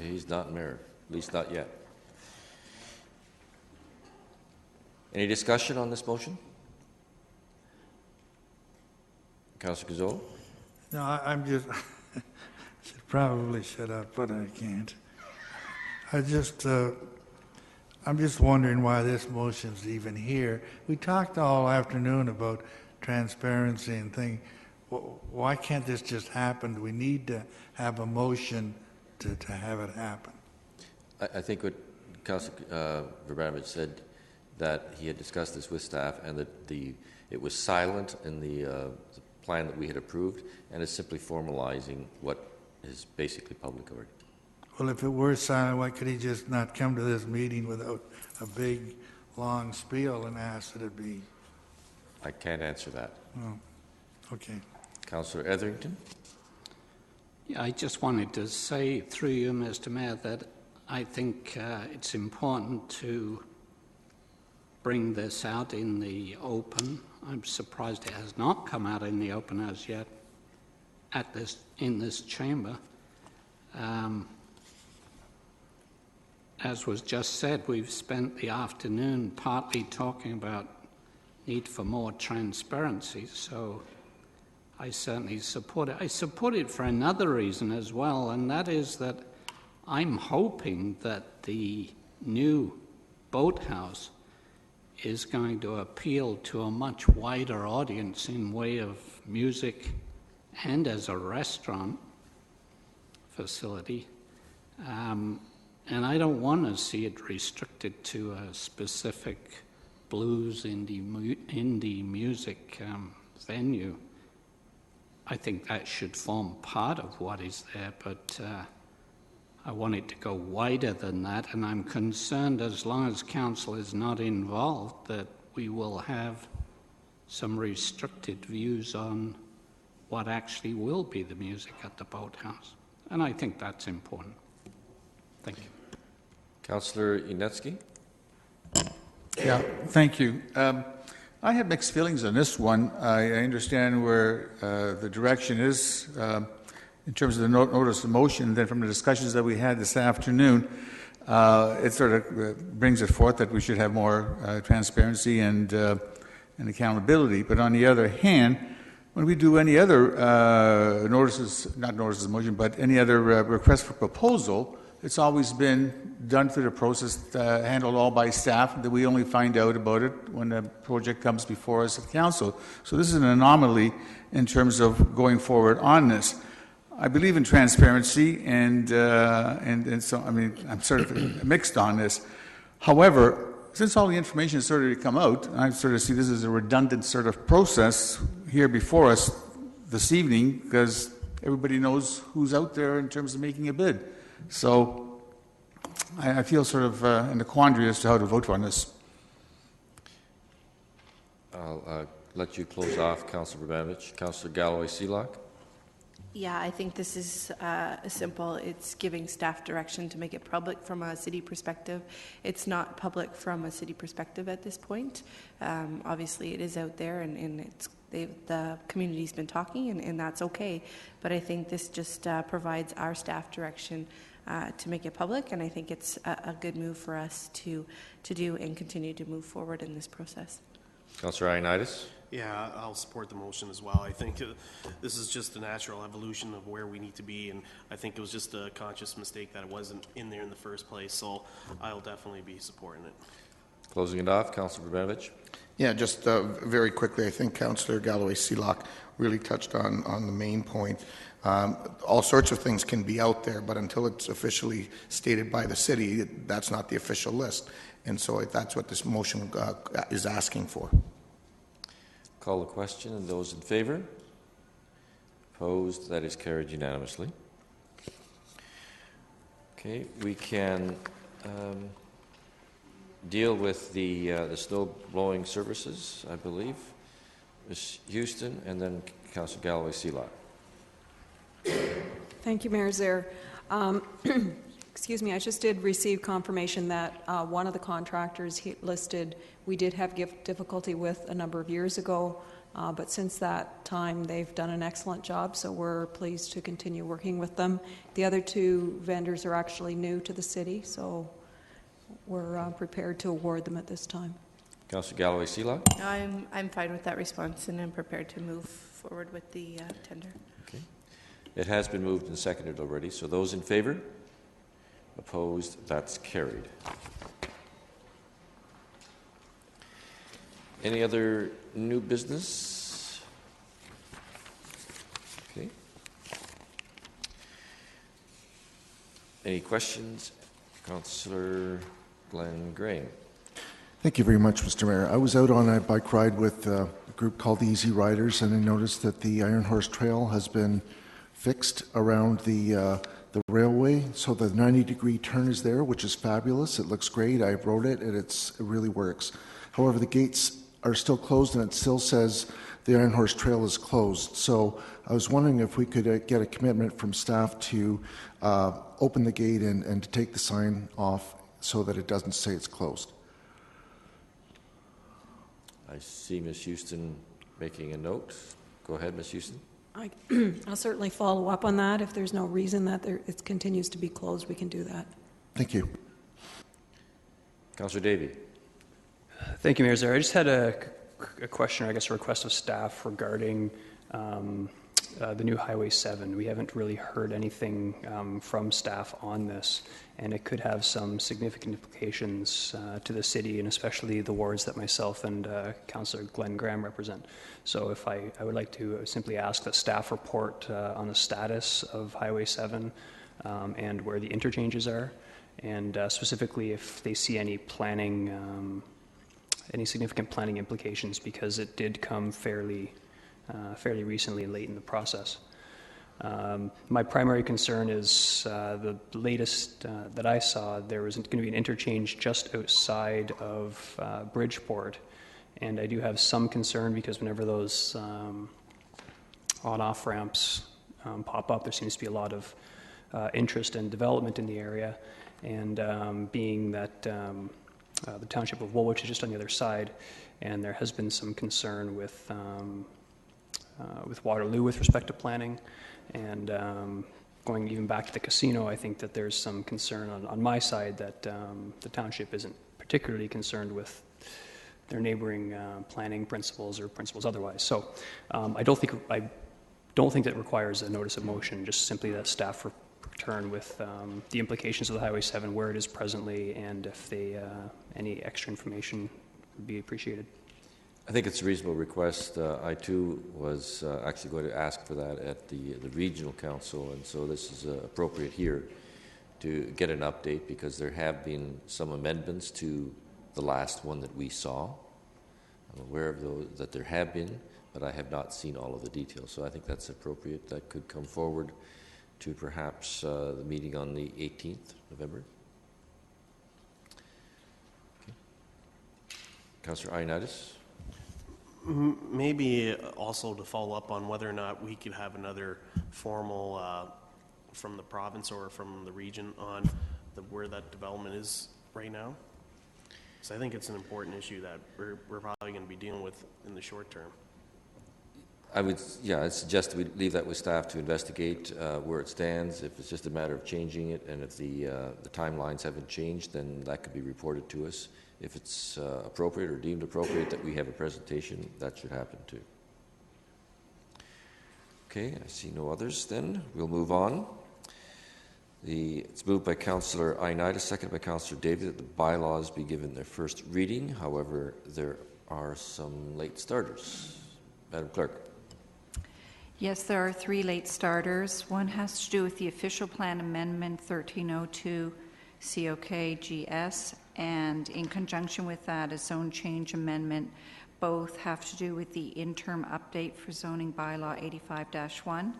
He's not mayor, at least not yet. Any discussion on this motion? Councillor Gazzola? No, I'm just, I should probably shut up, but I can't. I'm just wondering why this motion's even here. We talked all afternoon about transparency and things. Why can't this just happen? Do we need to have a motion to have it happen? I think what Councillor Verbanovich said, that he had discussed this with staff and that it was silent in the plan that we had approved, and it's simply formalizing what is basically public already. Well, if it were silent, why could he just not come to this meeting without a big, long spiel and ask that it be? I can't answer that. Oh, okay. Councillor Etherington? Yeah, I just wanted to say through you, Mr. Mayor, that I think it's important to bring this out in the open. I'm surprised it has not come out in the open as yet in this chamber. As was just said, we've spent the afternoon partly talking about need for more transparency, so I certainly support it. I support it for another reason as well, and that is that I'm hoping that the new boathouse is going to appeal to a much wider audience in way of music and as a restaurant facility. And I don't want to see it restricted to a specific blues indie music venue. I think that should form part of what is there, but I want it to go wider than that, and I'm concerned as long as council is not involved that we will have some restricted views on what actually will be the music at the boathouse. And I think that's important. Thank you. Councillor Inetsky? Yeah, thank you. I have mixed feelings on this one. I understand where the direction is in terms of the notice of motion. Then from the discussions that we had this afternoon, it sort of brings it forth that we should have more transparency and accountability. But on the other hand, when we do any other not notices of motion, but any other request for proposal, it's always been done through the process, handled all by staff, that we only find out about it when the project comes before us at council. So this is an anomaly in terms of going forward on this. I believe in transparency, and so, I mean, I'm sort of mixed on this. However, since all the information has sort of come out, I sort of see this as a redundant sort of process here before us this evening, because everybody knows who's out there in terms of making a bid. So I feel sort of in a quandary as to how to vote on this. I'll let you close off, Councillor Brabovich. Councillor Galloway-Seelock. Yeah, I think this is simple. It's giving staff direction to make it public from a city perspective. It's not public from a city perspective at this point. Obviously, it is out there, and the community's been talking, and that's okay. But I think this just provides our staff direction to make it public, and I think it's a good move for us to do and continue to move forward in this process. Councillor Ioannidis. Yeah, I'll support the motion as well. I think this is just a natural evolution of where we need to be, and I think it was just a conscious mistake that it wasn't in there in the first place, so I'll definitely be supporting it. Closing it off, Councillor Brabovich. Yeah, just very quickly, I think Councillor Galloway-Seelock really touched on the main point. All sorts of things can be out there, but until it's officially stated by the city, that's not the official list. And so that's what this motion is asking for. Call the question, and those in favour? Opposed? That is carried unanimously. Okay, we can deal with the snow blowing services, I believe. Ms. Houston, and then Councillor Galloway-Seelock. Thank you, Mayor Zaire. Excuse me, I just did receive confirmation that one of the contractors listed we did have difficulty with a number of years ago, but since that time they've done an excellent job, so we're pleased to continue working with them. The other two vendors are actually new to the city, so we're prepared to award them at this time. Councillor Galloway-Seelock. I'm fine with that response, and I'm prepared to move forward with the tender. Okay. It has been moved and seconded already, so those in favour? Opposed? That's carried. Any other new business? Okay. Any questions? Councillor Glenn Graham. Thank you very much, Mr. Mayor. I was out on a bike ride with a group called the Easy Riders, and I noticed that the Iron Horse Trail has been fixed around the railway, so the 90-degree turn is there, which is fabulous. It looks great. I rode it, and it really works. However, the gates are still closed, and it still says the Iron Horse Trail is closed. So I was wondering if we could get a commitment from staff to open the gate and to take the sign off so that it doesn't say it's closed. I see Ms. Houston making a note. Go ahead, Ms. Houston. I'll certainly follow up on that. If there's no reason that it continues to be closed, we can do that. Thank you. Councillor Davey. Thank you, Mayor Zaire. I just had a question, or I guess a request of staff regarding the new Highway 7. We haven't really heard anything from staff on this, and it could have some significant implications to the city, and especially the wards that myself and Councillor Glenn Graham represent. So if I would like to simply ask that staff report on the status of Highway 7 and where the interchanges are, and specifically if they see any planning, any significant planning implications, because it did come fairly recently, late in the process. My primary concern is the latest that I saw, there was going to be an interchange just outside of Bridgeport, and I do have some concern because whenever those on-off ramps pop up, there seems to be a lot of interest and development in the area, and being that the township of Woolwich is just on the other side, and there has been some concern with Waterloo with respect to planning, and going even back to the casino, I think that there's some concern on my side that the township isn't particularly concerned with their neighboring planning principles or principles otherwise. So I don't think that requires a notice of motion, just simply that staff return with the implications of the Highway 7, where it is presently, and if they any extra information would be appreciated. I think it's a reasonable request. I too was actually going to ask for that at the regional council, and so this is appropriate here to get an update, because there have been some amendments to the last one that we saw. I'm aware of those, that there have been, but I have not seen all of the details. So I think that's appropriate. That could come forward to perhaps the meeting on the 18th November. Okay. Councillor Ioannidis. Maybe also to follow up on whether or not we could have another formal from the province or from the region on where that development is right now. So I think it's an important issue that we're probably going to be dealing with in the short term. I'd suggest we leave that with staff to investigate where it stands. If it's just a matter of changing it, and if the timelines haven't changed, then that could be reported to us. If it's appropriate or deemed appropriate that we have a presentation, that should happen too. Okay, I see no others then. We'll move on. It's moved by Councillor Ioannidis, seconded by Councillor David, that the bylaws be given their first reading. However, there are some late starters. Madam Clerk. Yes, there are 3 late starters. One has to do with the official plan amendment 1302 COK-GS, and in conjunction with that, a zone change amendment. Both have to do with the interim update for zoning bylaw 85-1.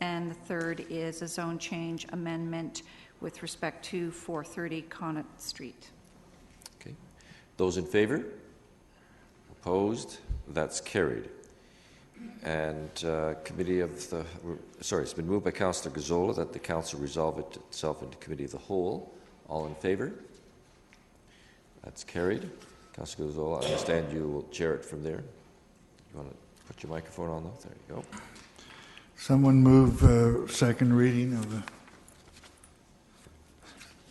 And the third is a zone change amendment with respect to 430 Connaught Street. Okay. Those in favor? Opposed? That's carried. And it's been moved by Councillor Gazzola that the council resolve it itself into committee of the whole. All in favor? That's carried. Councillor Gazzola, I understand you will chair it from there. You want to put your microphone on though? There you go. Someone move second reading of the...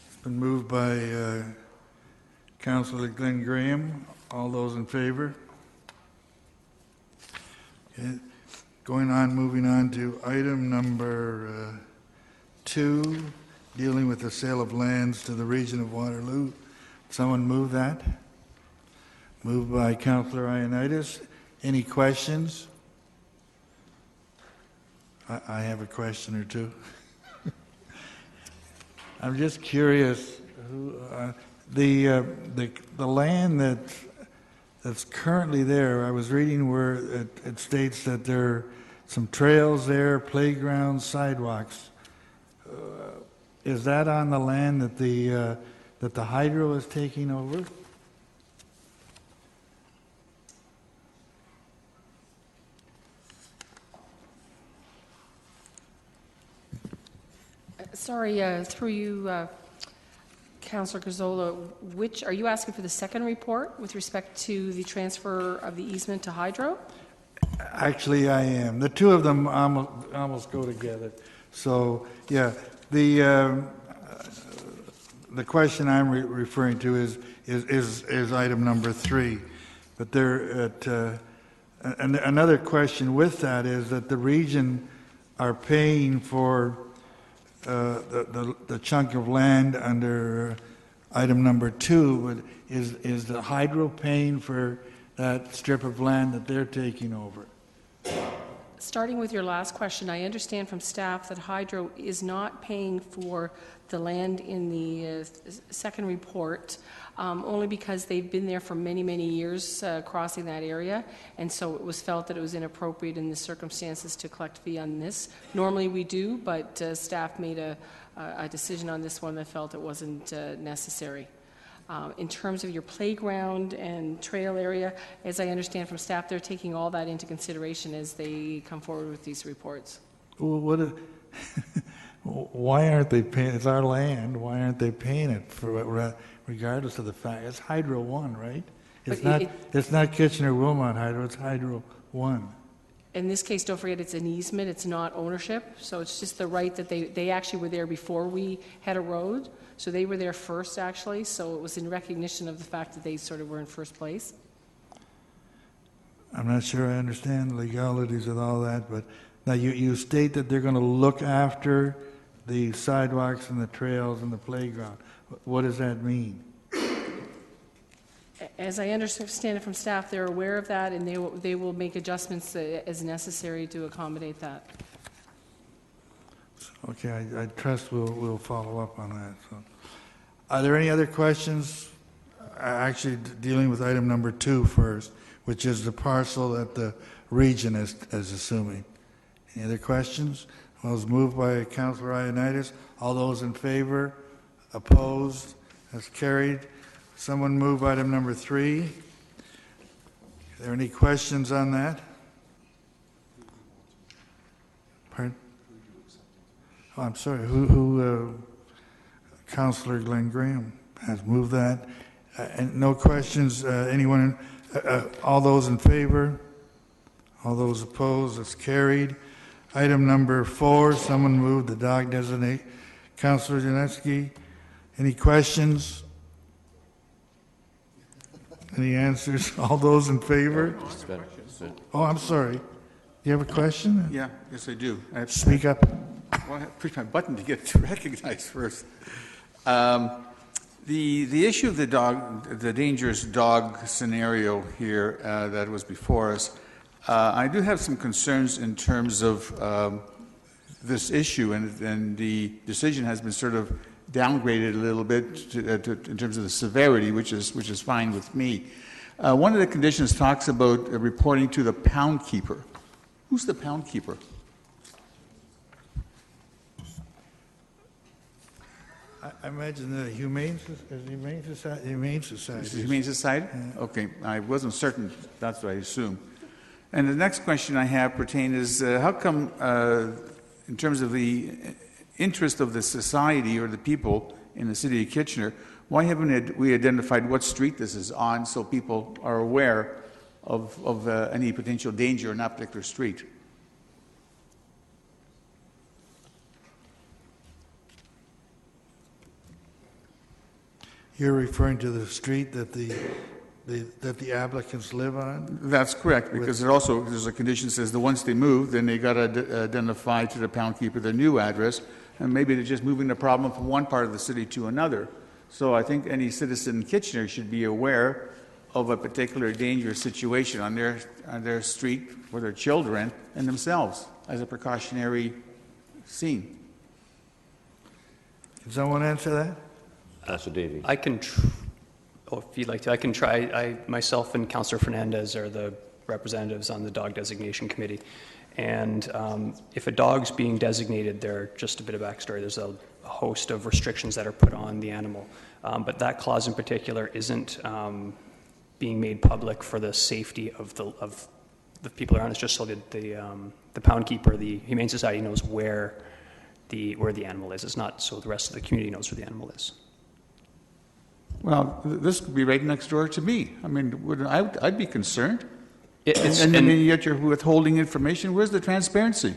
It's been moved by Councillor Glenn Graham. All those in favor? Okay. Moving on to item number 2, dealing with the sale of lands to the region of Waterloo. Someone move that? Moved by Councillor Ioannidis. Any questions? I have a question or two. I'm just curious, the land that's currently there, I was reading where it states that there are some trails there, playgrounds, sidewalks. Is that on the land that the hydro is taking over? Sorry, through you, Councillor Gazzola, are you asking for the second report with respect to the transfer of the easement to hydro? Actually, I am. The two of them almost go together. So, yeah, the question I'm referring to is item number 3. But another question with that is that the region are paying for the chunk of land under item number 2. Is the hydro paying for that strip of land that they're taking over? Starting with your last question, I understand from staff that hydro is not paying for the land in the second report, only because they've been there for many, many years crossing that area, and so it was felt that it was inappropriate in the circumstances to collect fee on this. Normally we do, but staff made a decision on this one that felt it wasn't necessary. In terms of your playground and trail area, as I understand from staff, they're taking all that into consideration as they come forward with these reports. Well, Why aren't they paying, it's our land, why aren't they paying it for, regardless of the fact, it's Hydro One, right? It's But it's not Kitchener-Wilmot Hydro, it's Hydro One. In this case, don't forget, it's an easement, it's not ownership, so it's just the right that they actually were there before we had a road, so they were there first, actually, so it was in recognition of the fact that they sort of were in first place. I'm not sure I understand the legalities of all that, but now you state that they're going to look after the sidewalks and the trails and the playground. What does that mean? As I understand it from staff, they're aware of that, and they will make adjustments as necessary to accommodate that. Okay, I trust we'll follow up on that. So, are there any other questions? Actually, dealing with item number 2 first, which is the parcel that the region is assuming. Any other questions? Well, it was moved by Councillor Ioannidis. All those in favor? Opposed? That's carried. Someone move item number 3. Are there any questions on that? Pardon? Oh, I'm sorry. Councillor Glenn Graham has moved that. And no questions. Anyone? All those in favor? All those opposed? That's carried. Item number 4. Someone moved the dog designate. Councillor Janeski. Any questions? Any answers? All those in favor? Oh, I'm sorry. Do you have a question? Yeah, yes, I do. I have Speak up. Well, I have to push my button to get recognized first. The issue of the dangerous dog scenario here that was before us, I do have some concerns in terms of this issue, and the decision has been sort of downgraded a little bit in terms of the severity, which is fine with me. One of the conditions talks about reporting to the pound keeper. Who's the pound keeper? I imagine the Humane Society. Humane Society? Yeah. Okay, I wasn't certain. That's what I assume. And the next question I have pertains is how come, in terms of the interest of the society or the people in the city of Kitchener, why haven't we identified what street this is on so people are aware of any potential danger on that particular street? You're referring to the street that the applicants live on? That's correct, because there's a condition that says that once they move, then they got to identify to the pound keeper their new address, and maybe they're just moving the problem from one part of the city to another. So I think any citizen in Kitchener should be aware of a particular dangerous situation on their street for their children and themselves as a precautionary scene. Can someone answer that? Councillor Davey. I can, if you'd like to, I can try. Myself and Councillor Fernandez are the representatives on the dog designation committee. And if a dog's being designated, just a bit of backstory, there's a host of restrictions that are put on the animal. But that clause in particular isn't being made public for the safety of the people around. It's just so that the pound keeper, the Humane Society, knows where the animal is. It's not so the rest of the community knows where the animal is. Well, this could be right next door to me. I mean, I'd be concerned. And yet you're withholding information. Where's the transparency?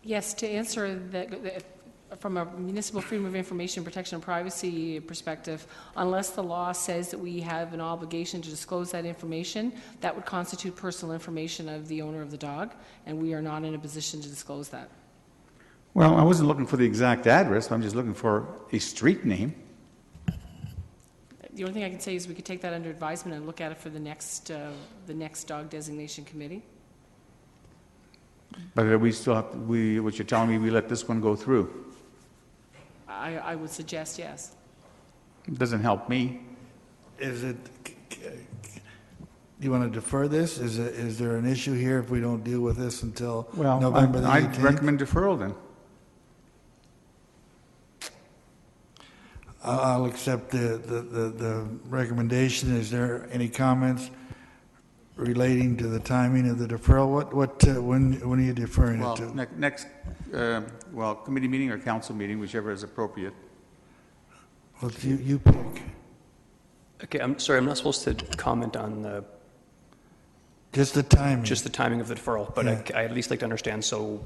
Yes, to answer that, from a municipal freedom of information, protection and privacy perspective, unless the law says that we have an obligation to disclose that information, that would constitute personal information of the owner of the dog, and we are not in a position to disclose that. Well, I wasn't looking for the exact address. I'm just looking for a street name. The only thing I can say is we could take that under advisement and look at it for the next dog designation committee. But we still have, what you're telling me, we let this one go through. I would suggest yes. It doesn't help me. Do you want to defer this? Is there an issue here if we don't deal with this until November the 18th? I'd recommend deferral then. I'll accept the recommendation. Is there any comments? relating to the timing of the deferral? When are you deferring Well, it to? next, committee meeting or council meeting, whichever is appropriate. Well, you pick. Okay, I'm sorry, I'm not supposed to comment on the... Just the timing. Just the timing of the deferral, but Yeah. I at least like to understand, so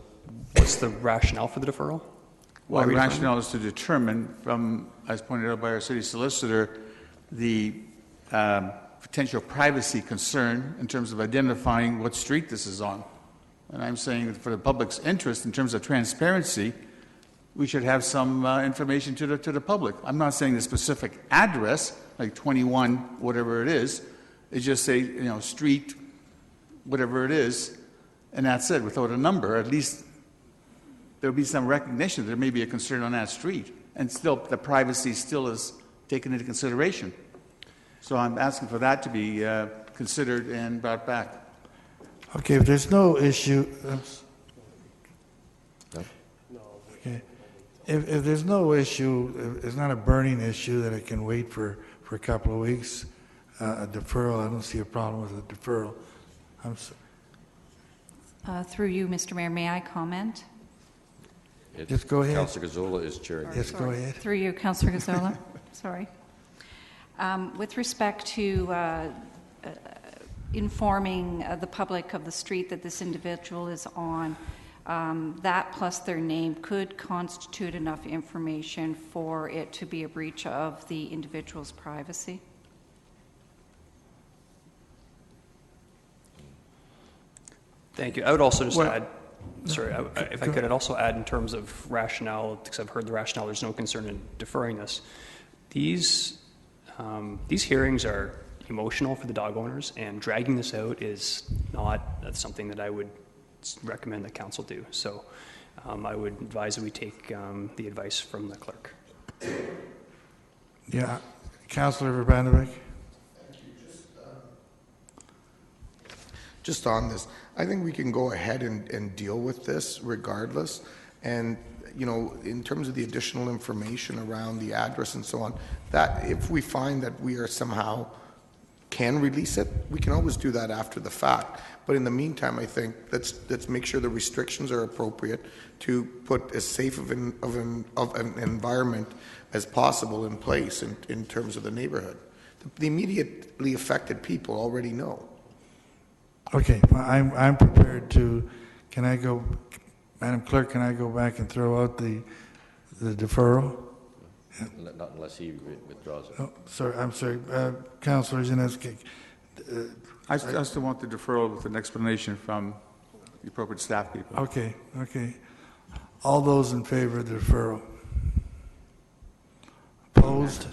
what's the rationale for the deferral? Well, the rationale is to determine from, as pointed out by our city solicitor, the potential privacy concern in terms of identifying what street this is on. And I'm saying that for the public's interest, in terms of transparency, we should have some information to the public. I'm not saying the specific address, like 21, whatever it is. It's just say, street, whatever it is, and that's it, without a number. At least there'll be some recognition there may be a concern on that street, and still the privacy still is taken into consideration. So I'm asking for that to be considered and brought back. Okay, if there's no issue, okay. If there's no issue, if it's not a burning issue that it can wait for a couple of weeks, a deferral, I don't see a problem with a deferral. Through you, Mr. Mayor, may I comment? Just go ahead. Councillor Gazzola is chairing. Yes, go ahead. Through you, Councillor Gazzola. Sorry. With respect to informing the public of the street that this individual is on, that plus their name could constitute enough information for it to be a breach of the individual's privacy. Thank you. I would also just add, sorry, if I could, I'd also add in terms of rationale, because I've heard the rationale, there's no concern in deferring this. These hearings are emotional for the dog owners, and dragging this out is not something that I would recommend that council do. So I would advise that we take the advice from the clerk. Yeah, Councillor Urbanovic. Just on this, I think we can go ahead and deal with this regardless. And, in terms of the additional information around the address and so on, that if we find that we are somehow can release it, we can always do that after the fact. But in the meantime, I think let's make sure the restrictions are appropriate to put as safe of an environment as possible in place in terms of the neighborhood. The immediately affected people already know. Okay, I'm prepared to. Can I go, Madam Clerk? Can I go back and throw out the deferral? Yeah. Not unless he withdraws it. Oh, sorry, I'm sorry, Councillor Janeski. I still want the deferral with an explanation from the appropriate staff people. Okay. All those in favor of the deferral? Opposed?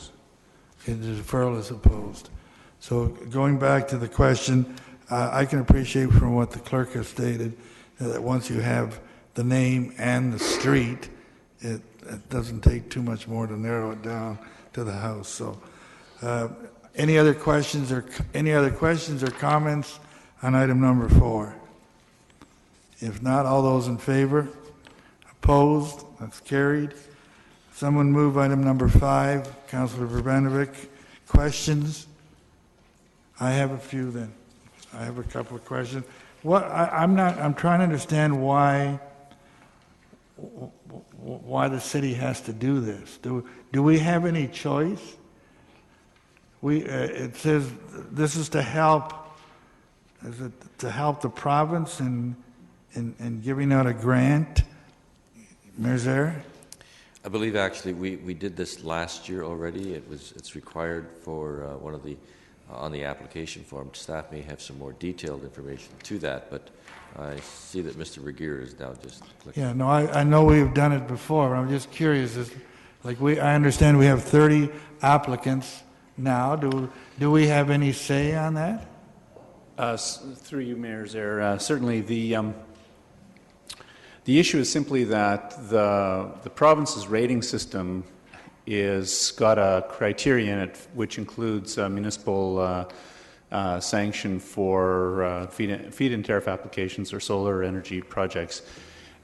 Okay, the deferral is opposed. So going back to the question. I can appreciate from what the clerk has stated that once you have the name and the street, it doesn't take too much more to narrow it down to the house. So, any other questions or comments on item number 4? If not, all those in favor? Opposed? That's carried. Someone move item number 5. Councillor Urbanovic. Questions? I have a few then. I have a couple of questions. I'm trying to understand why the city has to do this. Do we have any choice? It says this is to help. Is it to help the province in giving out a grant? Mayor Zare? I believe actually we did this last year already. It's required for one of the on the application form. Staff may have some more detailed information to that, but I see that Mr. Regier is now just clicking. Yeah, no, I know we've done it before, but I'm just curious. I understand we have 30 applicants now. Do we have any say on that? Through you, Mayor Zare, certainly the issue is simply that the province's rating system is got a criteria in it which includes municipal sanction for feed-in tariff applications or solar energy projects.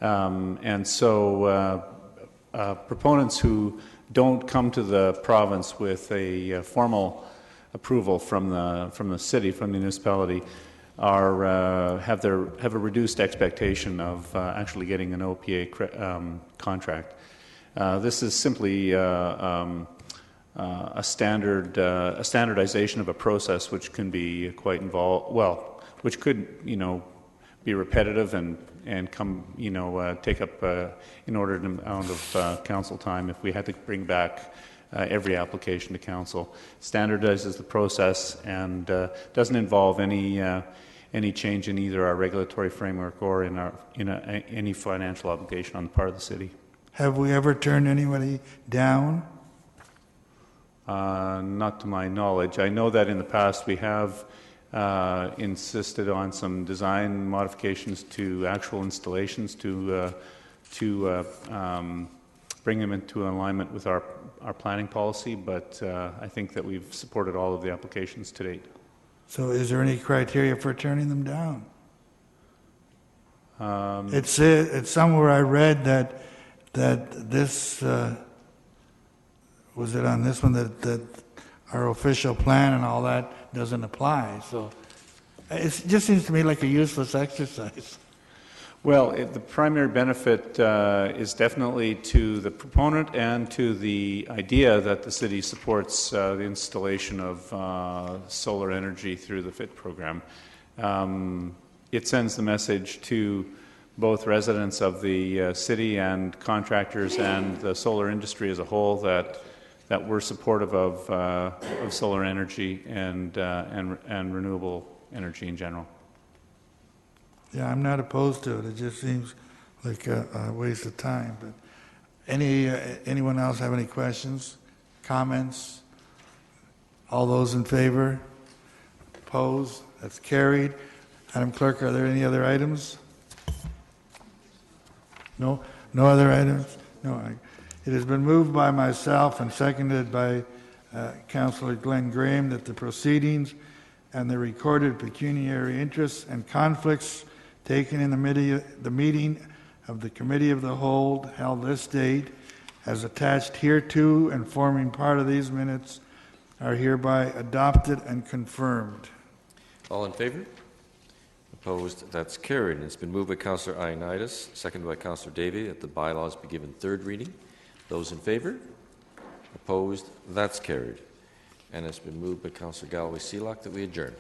And so proponents who don't come to the province with a formal approval from the city, from the municipality, have a reduced expectation of actually getting an OPA contract. This is simply a standardization of a process which can be quite involved. Well, which could be repetitive and come take up inordinate amount of council time if we had to bring back every application to council. Standardizes the process and doesn't involve any change in either our regulatory framework or in any financial obligation on the part of the city. Have we ever turned anybody down? Not to my knowledge. I know that in the past we have insisted on some design modifications to actual installations to bring them into alignment with our planning policy, but I think that we've supported all of the applications to date. So is there any criteria for turning them down? It's somewhere I read that this, was it on this one, that our official plan and all that doesn't apply. So it just seems to me like a useless exercise. Well, the primary benefit is definitely to the proponent and to the idea that the city supports the installation of solar energy through the FIT program. It sends the message to both residents of the city and contractors and the solar industry as a whole that we're supportive of solar energy and renewable energy in general. Yeah, I'm not opposed to it. It just seems like a waste of time. But anyone else have any questions, comments? All those in favor? Opposed? That's carried. Madam Clerk, are there any other items? No? No other items? No. It has been moved by myself and seconded by Councillor Glenn Graham that the proceedings and the recorded pecuniary interests and conflicts taken in the meeting of the Committee of the Whole held this date as attached hereto and forming part of these minutes are hereby adopted and confirmed. All in favor? Opposed? That's carried. And it's been moved by Councillor Ioannidis, seconded by Councillor Davey, that the bylaws be given third reading. Those in favor? Opposed? That's carried. And it's been moved by Councillor Galloway-Seelock that we adjourn.